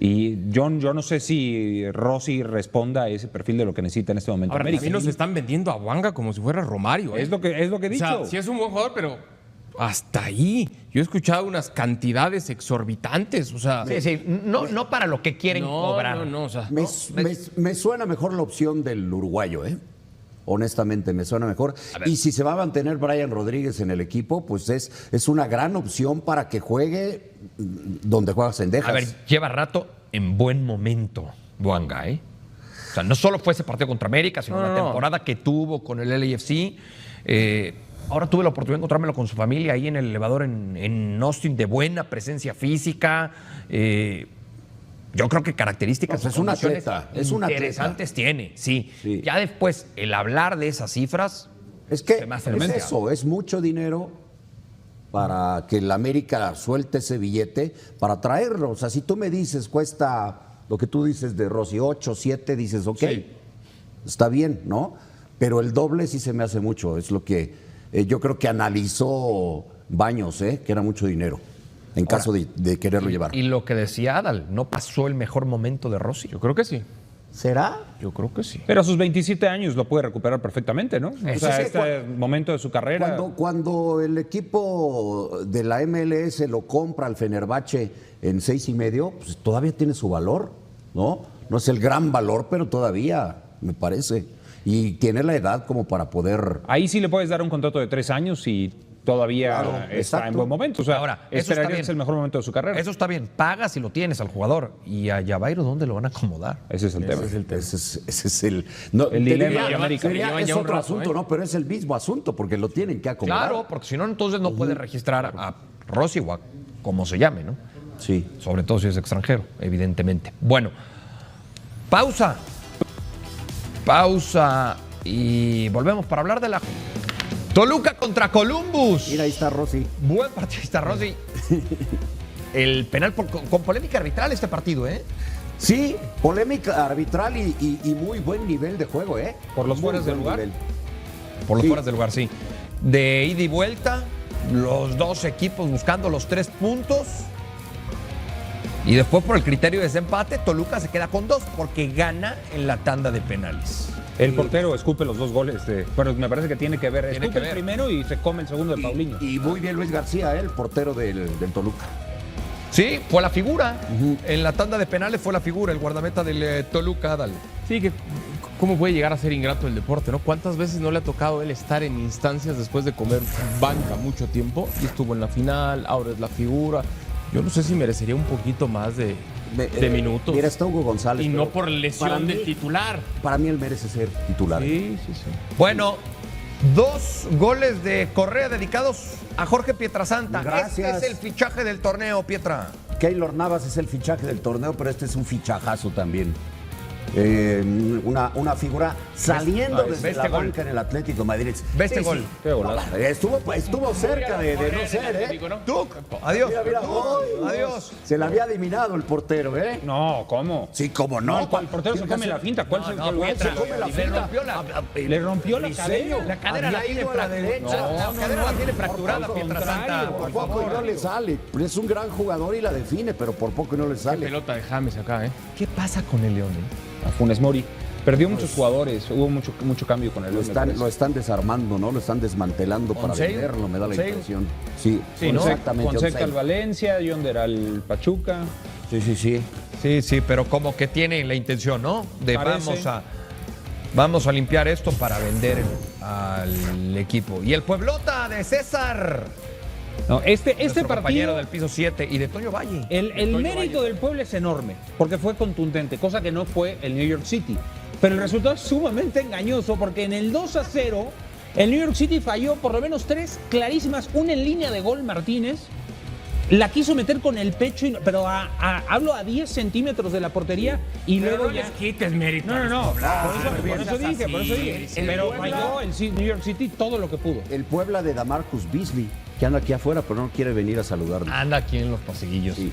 Y yo no sé si Rossi responda a ese perfil de lo que necesita en este momento Ahora, América. a mí nos están vendiendo a Banga como si fuera Romario. Es lo que he dicho. O sea, sí es un buen jugador, pero hasta ahí. Yo he escuchado unas cantidades exorbitantes. O sea, Sí, no para lo que quieren cobrar. No, o sea, Me suena mejor la opción del uruguayo, ¿eh? Honestamente, me suena mejor. Y si se va a mantener Brian Rodríguez en el equipo, pues es una gran opción para que juegue donde juega Cendejas. A ver, lleva rato en buen momento Boanga, ¿eh? O sea, no solo fue ese partido contra América, sino la temporada que tuvo con el LAFC. Ahora tuve la oportunidad de encontrármelo con su familia ahí en el elevador en Austin, de buena presencia física. Yo creo que características Pues es un condiciones atleta, es un interesantes tiene, sí. Sí. Ya después, el hablar de esas cifras, Es que se me hace es demencia. eso, es mucho dinero para que el América suelte ese billete para traerlo. O sea, si tú me dices, cuesta lo que tú dices de Rossi, 8, 7, dices, ok, está bien, ¿no? Pero el doble sí se me hace mucho. Es lo que yo creo que analizó Baños, que era mucho dinero, en caso de quererlo llevar. Y lo que decía Adal, ¿no pasó el mejor momento de Rossi? yo creo que sí. ¿Será? Yo creo que sí. Pero a sus 27 años lo puede recuperar perfectamente, ¿no? O sea, sí, este momento de su carrera. Cuando el equipo de la MLS lo compra al Fenerbahce en 6.5, pues todavía tiene su valor, ¿no? No es el gran valor, pero todavía, me parece. Y tiene la edad como para poder... Ahí sí le puedes dar un contrato de 3 años y todavía Claro, está exacto. en buen momento. O sea, Ahora, eso esperaría está que bien. es el mejor momento de su carrera. Eso está bien, pagas y lo tienes al jugador. ¿Y a Yabairo dónde lo van a acomodar? Ese es el tema. Ese es el... No, El te dilema diría, de América. sería- Llevan es ya un otro rato, asunto, ¿no? Pero es el mismo asunto, porque lo tienen que acomodar. Claro, porque si no, entonces no puede registrar a Rossi o a como se llame, ¿no? Sí. Sobre todo si es extranjero, evidentemente. Bueno, pausa. Pausa y volvemos para hablar de la Toluca contra Columbus. Mira, ahí está Rossi. Buen partidista, Rossi. El penal con polémica arbitral este partido, ¿eh? Sí, polémica arbitral y muy buen nivel de juego, ¿eh? Por los Muy fueras del buen lugar. nivel. Por los Sí. fueras del lugar, sí. De ida y vuelta, los dos equipos buscando los 3 puntos. Y después, por el criterio de desempate, Toluca se queda con 2 porque gana en la tanda de penales. El portero escupe los 2 goles, pero me parece que tiene que ver. Tiene Escupe que el ver. primero y se come el segundo de Paulinho. Y muy bien Luis García, el portero del Toluca. Sí, fue la figura. En la tanda de penales fue la figura, el guardameta del Toluca, Adal. Sí, que cómo puede llegar a ser ingrato el deporte, ¿no? ¿Cuántas veces no le ha tocado él estar en instancias después de comer banca mucho tiempo? Y estuvo en la final, ahora es la figura. Yo no sé si merecería un poquito más de minutos. Mira, está Hugo González. Y pero no por lesión para del mí- titular. Para mí él merece ser titular. Sí. Bueno, 2 goles de Correa dedicados a Jorge Pietrasanta. Gracias. Este es el fichaje del torneo, Pietra. Keylor Navas es el fichaje del torneo, pero este es un fichajazo también. Una figura saliendo desde este la gol. banca en el Atlético de Madrid. Ve este gol. Qué golazo. Estuvo cerca de no ser, ¿eh? Tuc, adiós. Mira, Adiós. Se la había adivinado el portero, ¿eh? No, ¿cómo? Sí, cómo no. El portero se come la finta. ¿Cuál se No, Pietra, le rompió Le rompió la Briseño, cadera. La cadera la había tiene ido a la derecha. La cadera la tiene fracturada, Pietrasanta. Por poco y no le sale. Es un gran jugador y la define, pero por poco y no le sale. Pelota de James acá, ¿eh? ¿Qué pasa con el León? A Funes Mori. Perdió muchos jugadores, hubo mucho cambio con el Lo están desarmando, ¿no? Lo están desmantelando para Onsale. venderlo, me da la Onsale. impresión. Sí, Sí, ¿no? exactamente. Fonseca al Onsale. Valencia, Yonder al Pachuca. Sí. Sí, pero como que tiene la intención, ¿no? De Parece. vamos a limpiar esto para vender al equipo. Y el Pueblota de César. No, este Nuestro compañero partido, del piso 7 y de Toño Valle. el mérito del pueblo es enorme, porque fue contundente, cosa que no fue el New York City. Pero el resultado es sumamente engañoso, porque en el 2-0, el New York City falló por lo menos 3 clarísimas, una en línea de gol Martínez, la quiso meter con el pecho, pero hablo a 10 centímetros de la portería y luego ya... quites mérito. No. Por eso dije. Pero falló el New York City todo lo que pudo. El Puebla de Damarcus Beasley, que anda aquí afuera, pero no quiere venir a saludarnos. Anda aquí en los pasillos. Sí.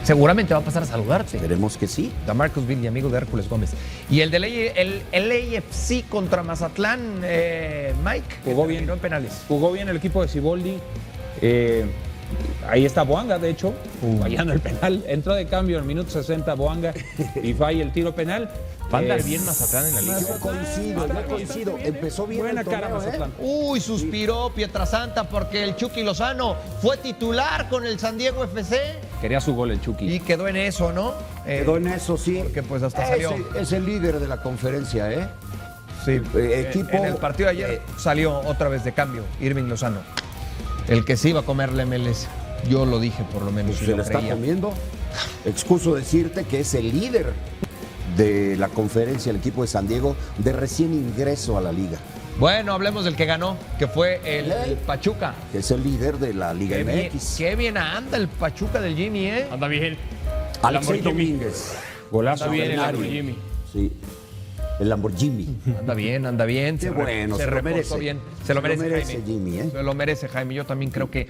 Seguramente va a pasar a saludarte. Esperemos que sí. Damarcus Billy, amigo de Hércules Gómez. Y el de el AFC contra Mazatlán, Mike, Jugó que bien. terminó en penales. Jugó bien el equipo de Siboldi. Ahí está Boanga, de hecho, fallando el penal. Entró de cambio en el minuto 60 Boanga y falla el tiro penal. Anda bien Mazatlán en la liga. Yo coincido. Empezó bien Buena el cara torneo, Mazatlán. Uy, suspiró Pietrasanta porque el Chucky Lozano fue titular con el San Diego FC Quería su gol el Chucky. y quedó en eso, ¿no? Quedó en eso, sí. Porque pues hasta salió. Es el líder de la conferencia, ¿eh? Sí. Equipo. En el partido de ayer salió otra vez de cambio Irving Lozano. El que se iba a comer la MLS. Yo lo dije por lo menos. y Se lo lo está creía. comiendo. Excuso decirte que es el líder de la conferencia, el equipo de San Diego, de recién ingreso a la liga. Bueno, hablemos del que ganó, que fue el Pachuca. Que es el líder de la Liga MX. Qué bien anda el Pachuca del Jimmy, ¿eh? Anda bien. Alexei Lamborghini. Domínguez. Golazo. Anda bien el Ferrari. Lamborghini. Sí. El Lamborghini. Anda bien. Qué bueno, se lo reportó merece. bien. Se lo merece, Jaime. Jimmy, ¿eh? Se lo merece, Jaime. Yo también creo que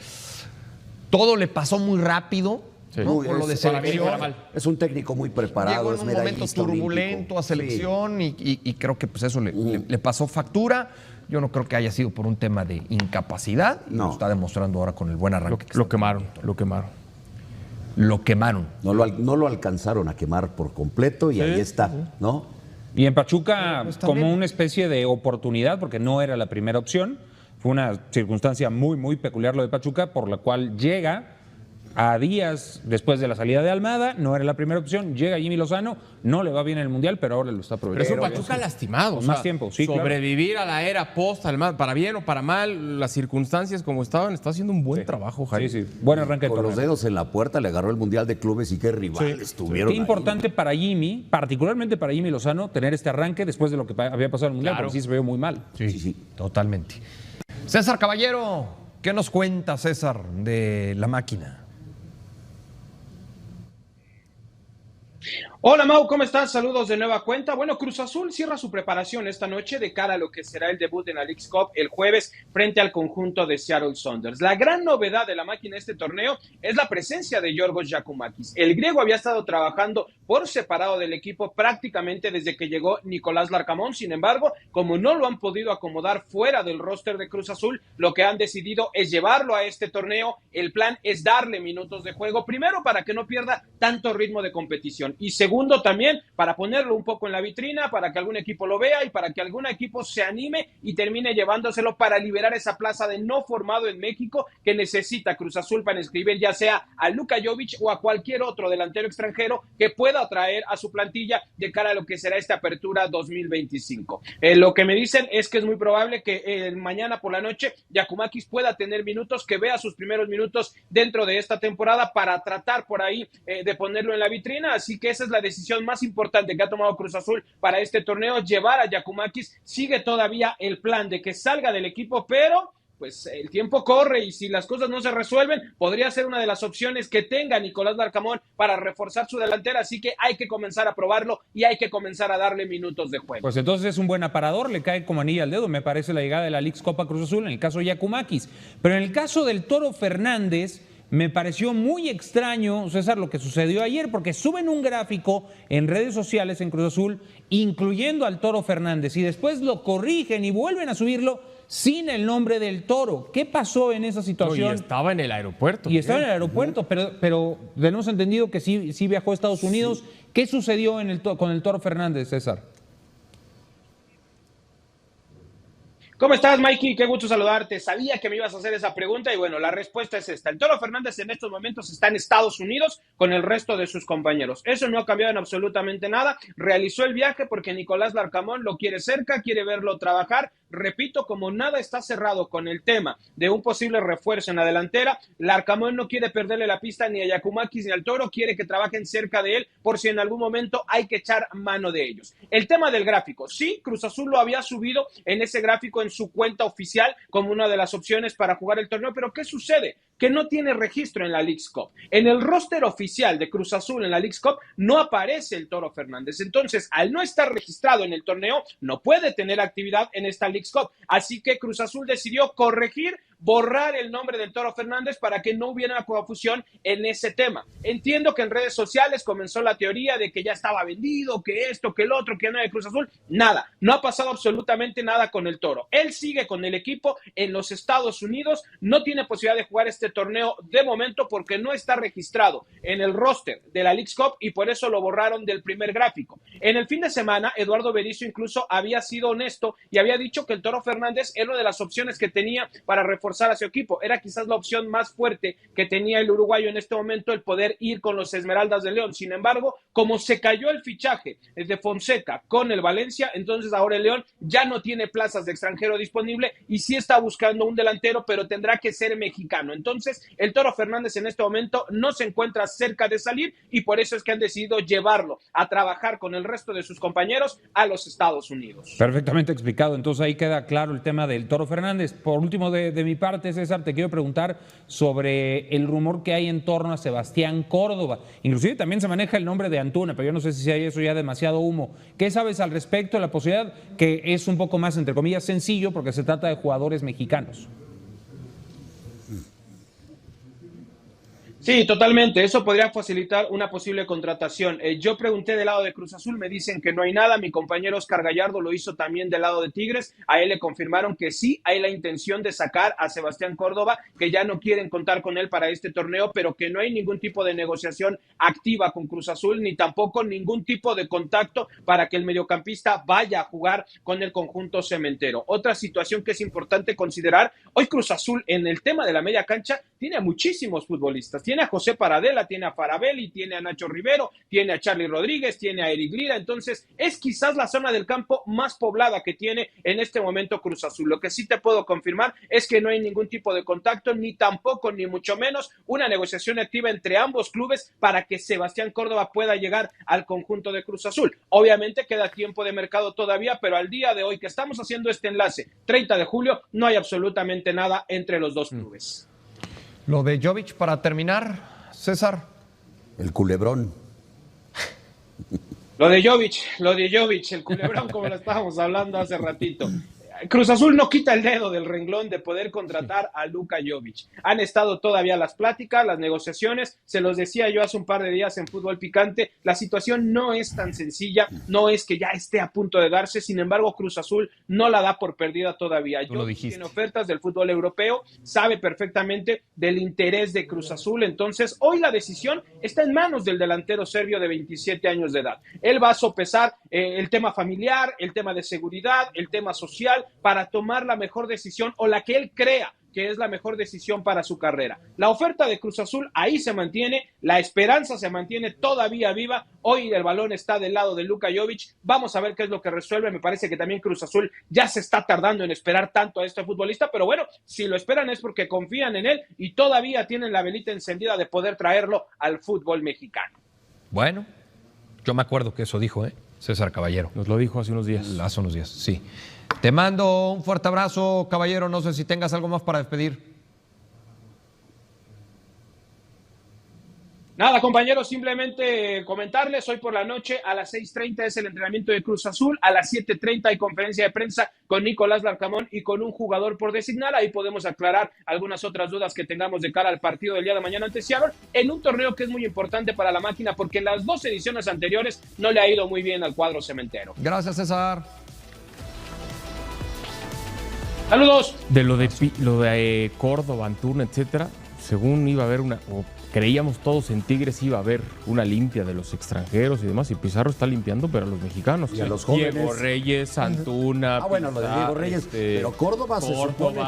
todo le pasó muy rápido, Sí. ¿no? Muy- Por lo de es- selección. para mal. Es un técnico muy preparado, Llegó en es un momento medallista turbulento olímpico. a selección y creo que pues eso le pasó factura. Yo no creo que haya sido por un tema de incapacidad. Y No. lo está demostrando ahora con el buen arranque. que Lo está quemaron, teniendo. lo quemaron. Lo quemaron. No lo alcanzaron a quemar por completo y ahí está, ¿no? Y en Pachuca, Pues también. como una especie de oportunidad, porque no era la primera opción, fue una circunstancia muy, muy peculiar lo de Pachuca, por la cual llega a días después de la salida de Almada, no era la primera opción, llega Jimmy Lozano, no le va bien en el Mundial, pero ahora lo está Pero aprovechando. es un Pachuca lastimado. Con más tiempo, sí, claro. Sobrevivir a la era post, para bien o para mal, las circunstancias como estaban, está haciendo un buen trabajo, Jaime. Sí, sí, buen arranque del Con los torneo. dedos en la puerta le agarró el Mundial de Clubes y qué rivales tuvieron. Qué ahí. importante para Jimmy, particularmente para Jimmy Lozano, tener este arranque después de lo que había pasado en el Mundial, Claro. porque sí se vio muy mal. Sí. Totalmente. César Caballero, ¿qué nos cuenta, César, de la máquina? Hola Mau, ¿cómo estás? Saludos de nueva cuenta. Bueno, Cruz Azul cierra su preparación esta noche de cara a lo que será el debut en la Leagues Cup el jueves frente al conjunto de Seattle Sounders. La gran novedad de la máquina de este torneo es la presencia de Giorgos Giakoumakis. El griego había estado trabajando por separado del equipo prácticamente desde que llegó Nicolás Larcamón. Sin embargo, como no lo han podido acomodar fuera del roster de Cruz Azul, lo que han decidido es llevarlo a este torneo. El plan es darle minutos de juego, primero para que no pierda tanto ritmo de competición y segundo también para ponerlo un poco en la vitrina, para que algún equipo lo vea y para que algún equipo se anime y termine llevándoselo para liberar esa plaza de no formado en México que necesita Cruz Azul para inscribir ya sea a Luka Jovic o a cualquier otro delantero extranjero que pueda atraer a su plantilla de cara a lo que será esta apertura 2025. Lo que me dicen es que es muy probable que mañana por la noche Giakoumakis pueda tener minutos, que vea sus primeros minutos dentro de esta temporada para tratar por ahí de ponerlo en la vitrina, así que esa es la decisión más importante que ha tomado Cruz Azul para este torneo, llevar a Giakoumakis. Sigue todavía el plan de que salga del equipo, pero pues el tiempo corre y si las cosas no se resuelven, podría ser una de las opciones que tenga Nicolás Larcamón para reforzar su delantera, así que hay que comenzar a probarlo y hay que comenzar a darle minutos de juego. Pues entonces es un buen aparador, le cae como anilla al dedo, me parece la llegada de la Leagues Copa Cruz Azul en el caso de Giakoumakis. Pero en el caso del Toro Fernández, me pareció muy extraño, César, lo que sucedió ayer, porque suben un gráfico en redes sociales en Cruz Azul, incluyendo al Toro Fernández, y después lo corrigen y vuelven a subirlo sin el nombre del Toro. ¿Qué pasó en esa situación? Y estaba en el aeropuerto. Y estaba en el aeropuerto, pero tenemos entendido que sí viajó a Estados Unidos. ¿Qué sucedió con el Toro Fernández, César? ¿Cómo estás, Mikey? Qué gusto saludarte. Sabía que me ibas a hacer esa pregunta y bueno, la respuesta es esta. El Toro Fernández en estos momentos está en Estados Unidos con el resto de sus compañeros. Eso no ha cambiado en absolutamente nada. Realizó el viaje porque Nicolás Larcamón lo quiere cerca, quiere verlo trabajar. Repito, como nada está cerrado con el tema de un posible refuerzo en la delantera, Larcamón no quiere perderle la pista ni a Giakoumakis ni al Toro, quiere que trabajen cerca de él por si en algún momento hay que echar mano de ellos. El tema del gráfico, sí, Cruz Azul lo había subido en ese gráfico en su cuenta oficial como una de las opciones para jugar el torneo, pero ¿qué sucede? Que no tiene registro en la Leagues Cup. En el roster oficial de Cruz Azul en la Leagues Cup no aparece el Toro Fernández. Entonces, al no estar registrado en el torneo, no puede tener actividad en esta Leagues Cup. Así que Cruz Azul decidió corregir borrar el nombre del Toro Fernández para que no hubiera confusión en ese tema. Entiendo que en redes sociales comenzó la teoría de que ya estaba vendido, que esto, que el otro, que no hay Cruz Azul. Nada, no ha pasado absolutamente nada con el Toro. Él sigue con el equipo en los Estados Unidos, no tiene posibilidad de jugar este torneo de momento porque no está registrado en el roster de la Leagues Cup y por eso lo borraron del primer gráfico. En el fin de semana, Eduardo Berizzo incluso había sido honesto y había dicho que el Toro Fernández era una de las opciones que tenía para reforzar a su equipo. Era quizás la opción más fuerte que tenía el uruguayo en este momento, el poder ir con los Esmeraldas de León. Sin embargo, como se cayó el fichaje de Fonseca con el Valencia, entonces ahora el León ya no tiene plazas de extranjero disponible y sí está buscando un delantero, pero tendrá que ser mexicano. Entonces, el Toro Fernández en este momento no se encuentra cerca de salir y por eso es que han decidido llevarlo a trabajar con el resto de sus compañeros a los Estados Unidos. Perfectamente explicado. Entonces ahí queda claro el tema del Toro Fernández. Por último, de mi parte, César, te quiero preguntar sobre el rumor que hay en torno a Sebastián Córdoba. Inclusive también se maneja el nombre de Antuna, pero yo no sé si hay eso ya demasiado humo. ¿Qué sabes al respecto? La posibilidad que es un poco más, entre comillas, sencillo porque se trata de jugadores mexicanos. Sí, totalmente. Eso podría facilitar una posible contratación. Yo pregunté del lado de Cruz Azul, me dicen que no hay nada. Mi compañero Oscar Gallardo lo hizo también del lado de Tigres. A él le confirmaron que sí hay la intención de sacar a Sebastián Córdoba, que ya no quieren contar con él para este torneo, pero que no hay ningún tipo de negociación activa con Cruz Azul, ni tampoco ningún tipo de contacto para que el mediocampista vaya a jugar con el conjunto cementero. Otra situación que es importante considerar, hoy Cruz Azul en el tema de la media cancha tiene a muchísimos futbolistas. Tiene a José Paradela, tiene a Farabelli, tiene a Nacho Rivero, tiene a Charly Rodríguez, tiene a Eric Lira. Entonces es quizás la zona del campo más poblada que tiene en este momento Cruz Azul. Lo que sí te puedo confirmar es que no hay ningún tipo de contacto, ni tampoco, ni mucho menos una negociación activa entre ambos clubes para que Sebastián Córdoba pueda llegar al conjunto de Cruz Azul. Obviamente queda tiempo de mercado todavía, pero al día de hoy que estamos haciendo este enlace, 30 de julio, no hay absolutamente nada entre los dos clubes. Lo de Jovic para terminar, César. El culebrón. Lo de Jovic, el culebrón, como lo estábamos hablando hace ratito. Cruz Azul no quita el dedo del renglón de poder contratar a Luka Jovic. Han estado todavía las pláticas, las negociaciones. Se los decía yo hace un par de días en Fútbol Picante. La situación no es tan sencilla, no es que ya esté a punto de darse. Sin embargo, Cruz Azul no la da por perdida todavía. Jovic tiene ofertas del fútbol europeo, sabe perfectamente del interés de Cruz Azul. Entonces, hoy la decisión está en manos del delantero serbio de 27 años de edad. Él va a sopesar el tema familiar, el tema de seguridad, el tema social, para tomar la mejor decisión o la que él crea que es la mejor decisión para su carrera. La oferta de Cruz Azul ahí se mantiene, la esperanza se mantiene todavía viva. Hoy el balón está del lado de Luka Jovic. Vamos a ver qué es lo que resuelve. Me parece que también Cruz Azul ya se está tardando en esperar tanto a este futbolista, pero bueno, si lo esperan es porque confían en él y todavía tienen la velita encendida de poder traerlo al fútbol mexicano. Bueno, yo me acuerdo que eso dijo, César Caballero. Nos lo dijo hace unos días. Hace unos días, sí. Te mando un fuerte abrazo, caballero. No sé si tengas algo más para despedir. Nada, compañeros, simplemente comentarles, hoy por la noche a las 6:30 es el entrenamiento de Cruz Azul, a las 7:30 hay conferencia de prensa con Nicolás Larcamón y con un jugador por designar. Ahí podemos aclarar algunas otras dudas que tengamos de cara al partido del día de mañana ante Seattle, en un torneo que es muy importante para la máquina, porque en las 2 ediciones anteriores no le ha ido muy bien al cuadro cementero. Gracias, César. Saludos. De lo de Córdoba, Antuna, etcétera, según iba a haber creíamos todos en Tigres iba a haber una limpia de los extranjeros y demás, y Pizarro está limpiando, pero a los mexicanos. Y a los jóvenes. Diego Reyes, Antuna. Bueno, lo de Diego Reyes. Pero Córdoba se supone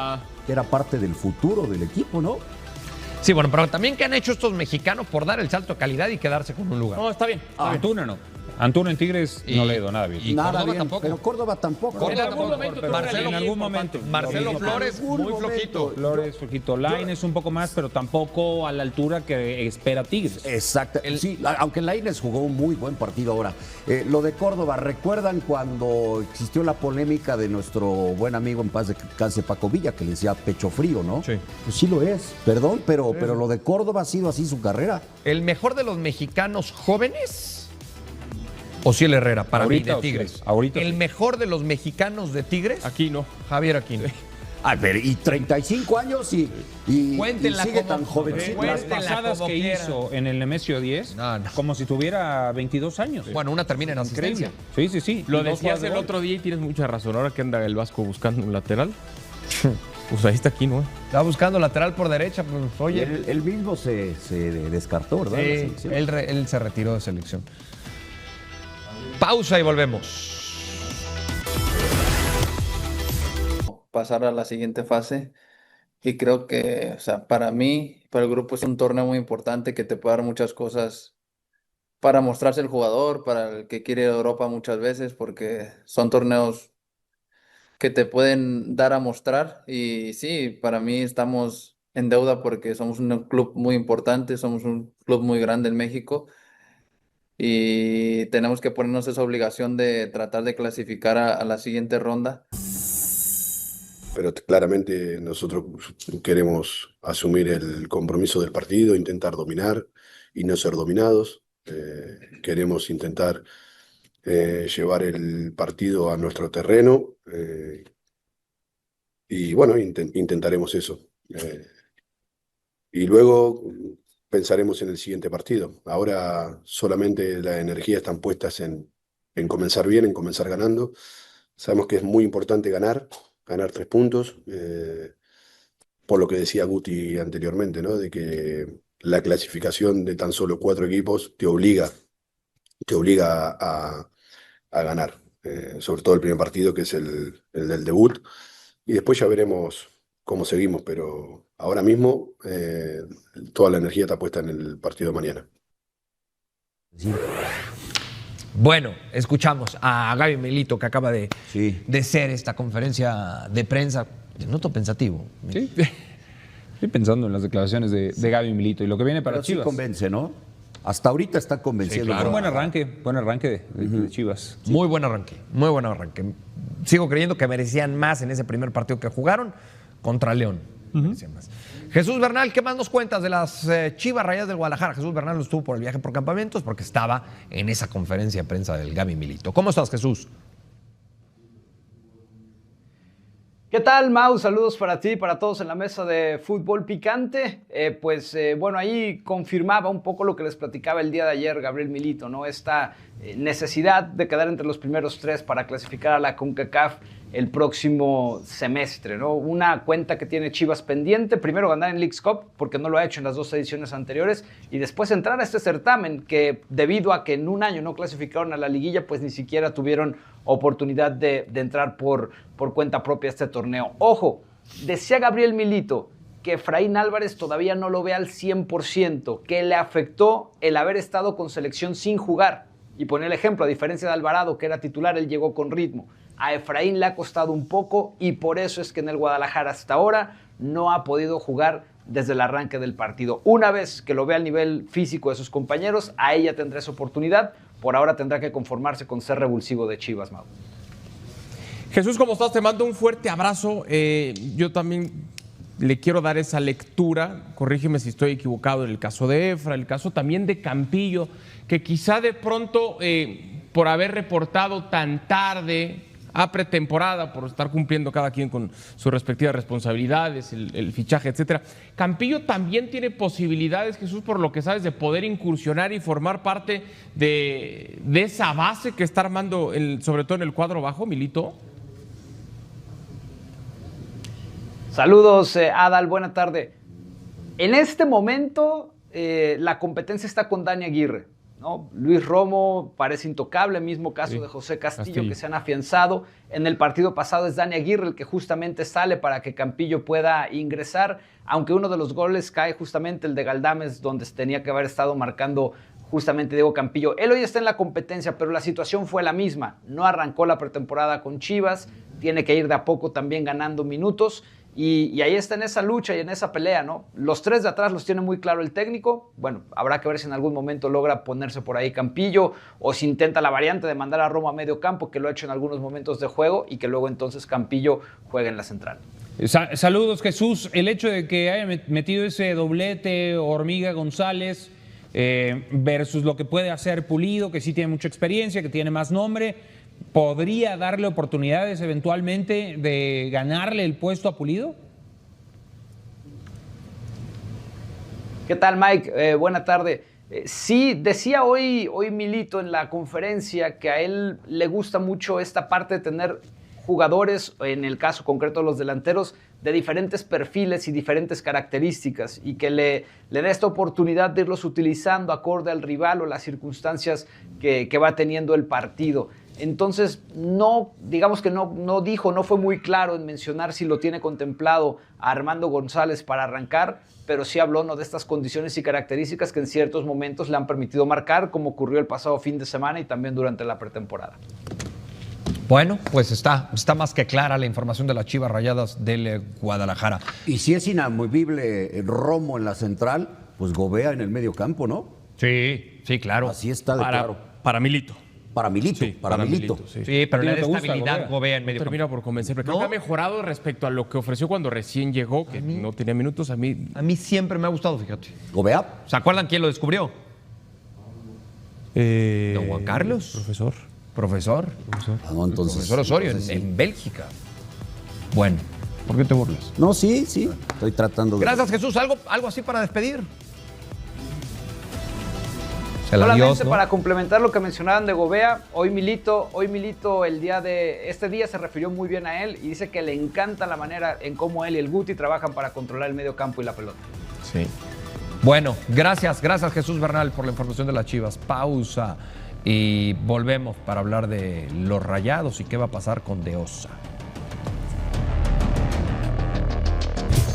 que era parte del futuro del equipo, ¿no? Sí, bueno, pero también ¿qué han hecho estos mexicanos por dar el salto de calidad y quedarse con un lugar? No, está bien. Antuna no. Antuna en Tigres no le ha ido nada bien. Y nada Córdoba bien, tampoco. Pero Córdoba tampoco. En algún momento Marcelo Flores, muy flojito. Flores, flojito. Lainez un poco más, pero tampoco a la altura que espera Tigres. Exacto. Sí, aunque Lainez jugó un muy buen partido ahora. Lo de Córdoba, ¿recuerdan cuando existió la polémica de nuestro buen amigo en paz descanse Paco Villa, que le decía pecho frío, ¿no? Sí. Pues sí lo es. Perdón, pero lo de Córdoba ha sido así su carrera. ¿El mejor de los mexicanos jóvenes? Ociel Herrera, para ahorita, mí, de Tigres. Ahorita ¿El sí. mejor de los mexicanos de Tigres? Aquí no. Javier Aquino. Sí. Pero y 35 años y Cuéntenla sigue como- tan jovencito. Las Cuéntenla pasadas como que quieran. hizo en el Nemesio 10, No. como si tuviera 22 años. Bueno, una termina en asistencia. Increíble. Sí. Lo Y dos decías jugadas de el gol. otro día y tienes mucha razón. Ahora que anda el Vasco buscando un lateral, pues ahí está aquí, ¿no? Está buscando lateral por derecha, pues Y oye. él mismo se descartó, ¿verdad? La Sí, selección. él se retiró de selección. Pausa y volvemos. Pasar a la siguiente fase y creo que, o sea, para mí, para el grupo es un torneo muy importante que te puede dar muchas cosas para mostrarse el jugador, para el que quiere ir a Europa muchas veces, porque son torneos que te pueden dar a mostrar y sí, para mí estamos en deuda porque somos un club muy importante, somos un club muy grande en México y tenemos que ponernos esa obligación de tratar de clasificar a la siguiente ronda. Pero claramente nosotros queremos asumir el compromiso del partido, intentar dominar y no ser dominados. Queremos intentar llevar el partido a nuestro terreno y bueno, intentaremos eso. Y luego pensaremos en el siguiente partido. Ahora solamente las energías están puestas en comenzar bien, en comenzar ganando. Sabemos que es muy importante ganar 3 puntos, por lo que decía Guti anteriormente, ¿no? De que la clasificación de tan solo 4 equipos te obliga a ganar, sobre todo el primer partido, que es el del debut, y después ya veremos cómo seguimos, pero ahora mismo toda la energía está puesta en el partido de mañana. Bueno, escuchamos a Gaby Milito, que acaba de ser esta conferencia de prensa. Te noto pensativo. Sí. Estoy pensando en las declaraciones de Gaby Milito y lo que viene para Pero sí Chivas. convence, ¿no? Hasta ahorita está convenciendo. Un buen arranque de Chivas. Muy buen arranque, muy buen arranque. Sigo creyendo que merecían más en ese primer partido que jugaron contra León. Merecían más. Jesús Bernal, ¿qué más nos cuentas de las Chivas Rayadas del Guadalajara? Jesús Bernal no estuvo por el viaje por campamentos porque estaba en esa conferencia de prensa del Gaby Milito. ¿Cómo estás, Jesús? ¿Qué tal, Mau? Saludos para ti, para todos en la mesa de Fútbol Picante. Bueno, ahí confirmaba un poco lo que les platicaba el día de ayer Gabriel Milito, ¿no? Esta necesidad de quedar entre los primeros 3 para clasificar a la CONCACAF el próximo semestre, ¿no? Una cuenta que tiene Chivas pendiente, primero ganar en Leagues Cup, porque no lo ha hecho en las 2 ediciones anteriores, y después entrar a este certamen que, debido a que en un año no clasificaron a la liguilla, pues ni siquiera tuvieron oportunidad de entrar por cuenta propia a este torneo. Ojo, decía Gabriel Milito que Efraín Álvarez todavía no lo ve al 100%, que le afectó el haber estado con selección sin jugar. Y pone el ejemplo, a diferencia de Alvarado, que era titular, él llegó con ritmo. A Efraín le ha costado un poco y por eso es que en el Guadalajara hasta ahora no ha podido jugar desde el arranque del partido. Una vez que lo vea al nivel físico de sus compañeros, a ella tendrá esa oportunidad. Por ahora tendrá que conformarse con ser revulsivo de Chivas, Mau. Jesús, ¿cómo estás? Te mando un fuerte abrazo. Yo también le quiero dar esa lectura. Corrígeme si estoy equivocado en el caso de Efra, el caso también de Campillo, que quizá de pronto, por haber reportado tan tarde a pretemporada, por estar cumpliendo cada quien con sus respectivas responsabilidades, el fichaje, etcétera. Campillo también tiene posibilidades, Jesús, por lo que sabes, de poder incursionar y formar parte de esa base que está armando, sobre todo en el cuadro bajo, Milito. Saludos, Adal, buena tarde. En este momento, la competencia está con Dani Aguirre, ¿no? Luis Romo parece intocable, mismo caso de José Castillo, que se han afianzado. En el partido pasado es Dani Aguirre el que justamente sale para que Campillo pueda ingresar, aunque uno de los goles cae justamente el de Galdames, donde tenía que haber estado marcando justamente Diego Campillo. Él hoy está en la competencia, pero la situación fue la misma. No arrancó la pretemporada con Chivas, tiene que ir de a poco también ganando minutos. Y ahí está en esa lucha y en esa pelea, ¿no? Los 3 de atrás los tiene muy claro el técnico. Bueno, habrá que ver si en algún momento logra ponerse por ahí Campillo o si intenta la variante de mandar a Romo a medio campo, que lo ha hecho en algunos momentos de juego, y que luego entonces Campillo juegue en la central. Saludos, Jesús. El hecho de que haya metido ese doblete Hormiga González versus lo que puede hacer Pulido, que sí tiene mucha experiencia, que tiene más nombre, podría darle oportunidades eventualmente de ganarle el puesto a Pulido? ¿Qué tal, Mike? Buena tarde. Sí, decía hoy Milito en la conferencia que a él le gusta mucho esta parte de tener jugadores, en el caso concreto de los delanteros, de diferentes perfiles y diferentes características, y que le da esta oportunidad de irlos utilizando acorde al rival o las circunstancias que va teniendo el partido. Entonces, no fue muy claro en mencionar si lo tiene contemplado a Armando González para arrancar, pero sí habló de estas condiciones y características que en ciertos momentos le han permitido marcar, como ocurrió el pasado fin de semana y también durante la pretemporada. Bueno, pues está más que clara la información de las Chivas Rayadas del Guadalajara. Y si es inamovible Romo en la central, pues Gobea en el medio campo, ¿no? Sí, claro. Así está de claro. Para Milito. Para Milito, Sí, para Milito. Sí, pero le da gusta estabilidad Gobea en medio Termina campo. por convencerme. Creo que ha mejorado respecto a lo que ofreció cuando recién llegó, que no tenía minutos. A mí siempre me ha gustado, fíjate. ¿Gobea? ¿Se acuerdan quién lo descubrió? ¿Don Juan Carlos? Profesor. Ah, no, entonces, Profesor Osorio, entonces sí. en Bélgica. Bueno, ¿por qué te burlas? No, sí. Estoy tratando de... Gracias, Jesús. ¿Algo así para despedir? Solamente para complementar lo que mencionaban de Gobea, hoy Milito este día se refirió muy bien a él y dice que le encanta la manera en cómo él y el Guti trabajan para controlar el medio campo y la pelota. Sí. Bueno, gracias Jesús Bernal por la información de las Chivas. Pausa y volvemos para hablar de los Rayados y qué va a pasar con De Osa.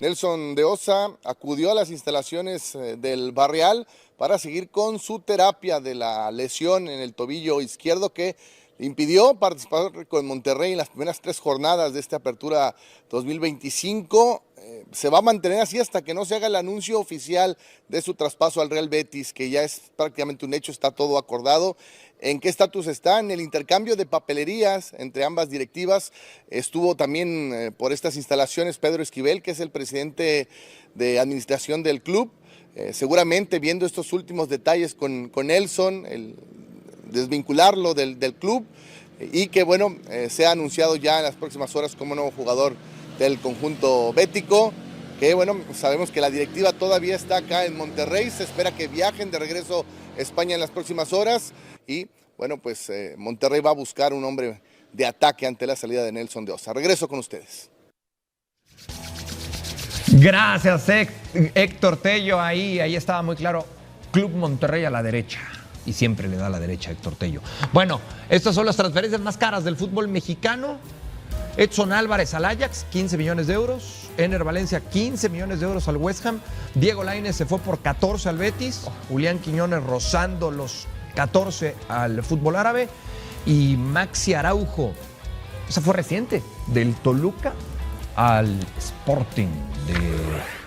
Nelson De Osa acudió a las instalaciones del Barrial para seguir con su terapia de la lesión en el tobillo izquierdo que le impidió participar con Monterrey en las primeras 3 jornadas de esta apertura 2025. Se va a mantener así hasta que no se haga el anuncio oficial de su traspaso al Real Betis, que ya es prácticamente un hecho, está todo acordado. ¿En qué estatus está? En el intercambio de papelerías entre ambas directivas. Estuvo también por estas instalaciones Pedro Esquivel, que es el presidente de administración del club. Seguramente viendo estos últimos detalles con Nelson, el desvincularlo del club y que bueno, sea anunciado ya en las próximas horas como nuevo jugador del conjunto bético, que bueno, sabemos que la directiva todavía está acá en Monterrey, se espera que viajen de regreso a España en las próximas horas y bueno, pues Monterrey va a buscar un hombre de ataque ante la salida de Nelson De Osa. Regreso con ustedes. Gracias, Héctor Tello. Ahí estaba muy claro. Club Monterrey a la derecha. Y siempre le da a la derecha Héctor Tello. Bueno, estas son las transferencias más caras del fútbol mexicano. Edson Álvarez al Ajax, 15 millones de euros. Ener Valencia, 15 millones de euros al West Ham. Diego Lainez se fue por 14 al Betis. Julián Quiñones rozando los 14 al fútbol árabe. Y Maxi Araujo, esa fue reciente, del Toluca al Sporting de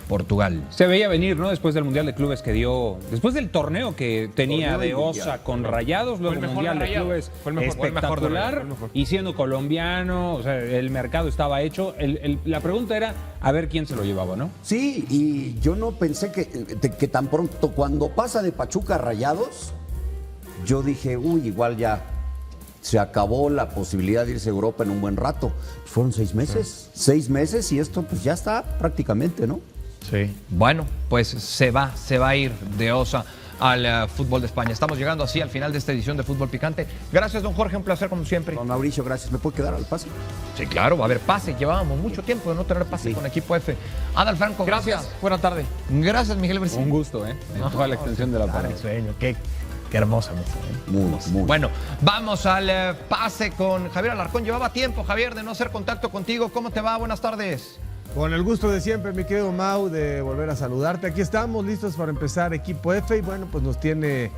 Portugal. Se veía venir, ¿no? Después del Mundial de Clubes que dio, después del torneo que tenía De Osa con Rayados, luego el Mundial de Clubes espectacular, y siendo colombiano, o sea, el mercado estaba hecho. La pregunta era a ver quién se lo llevaba, ¿no? Sí, y yo no pensé que tan pronto, cuando pasa de Pachuca a Rayados, yo dije, uy, igual ya se acabó la posibilidad de irse a Europa en un buen rato. Fueron 6 meses. 6 meses y esto pues ya está prácticamente, ¿no? Sí. Bueno, pues se va a ir De Osa al fútbol de España. Estamos llegando así al final de esta edición de Fútbol Picante. Gracias, don Jorge, un placer como siempre. Don Mauricio, gracias. ¿Me puede quedar al pase? Sí, claro, va a haber pase. Llevábamos mucho tiempo de no tener pase con equipo F. Adal Franco, gracias. Buena tarde. Gracias, Miguel Briceño. Un gusto, ¿eh? En toda la extensión de la palabra. Sueño, qué hermosa. Muy. Bueno, vamos al pase con Javier Alarcón. Llevaba tiempo, Javier, de no hacer contacto contigo. ¿Cómo te va? Buenas tardes. Con el gusto de siempre, mi querido Mau, de volver a saludarte. Aquí estamos listos para empezar equipo F y bueno, pues nos tiene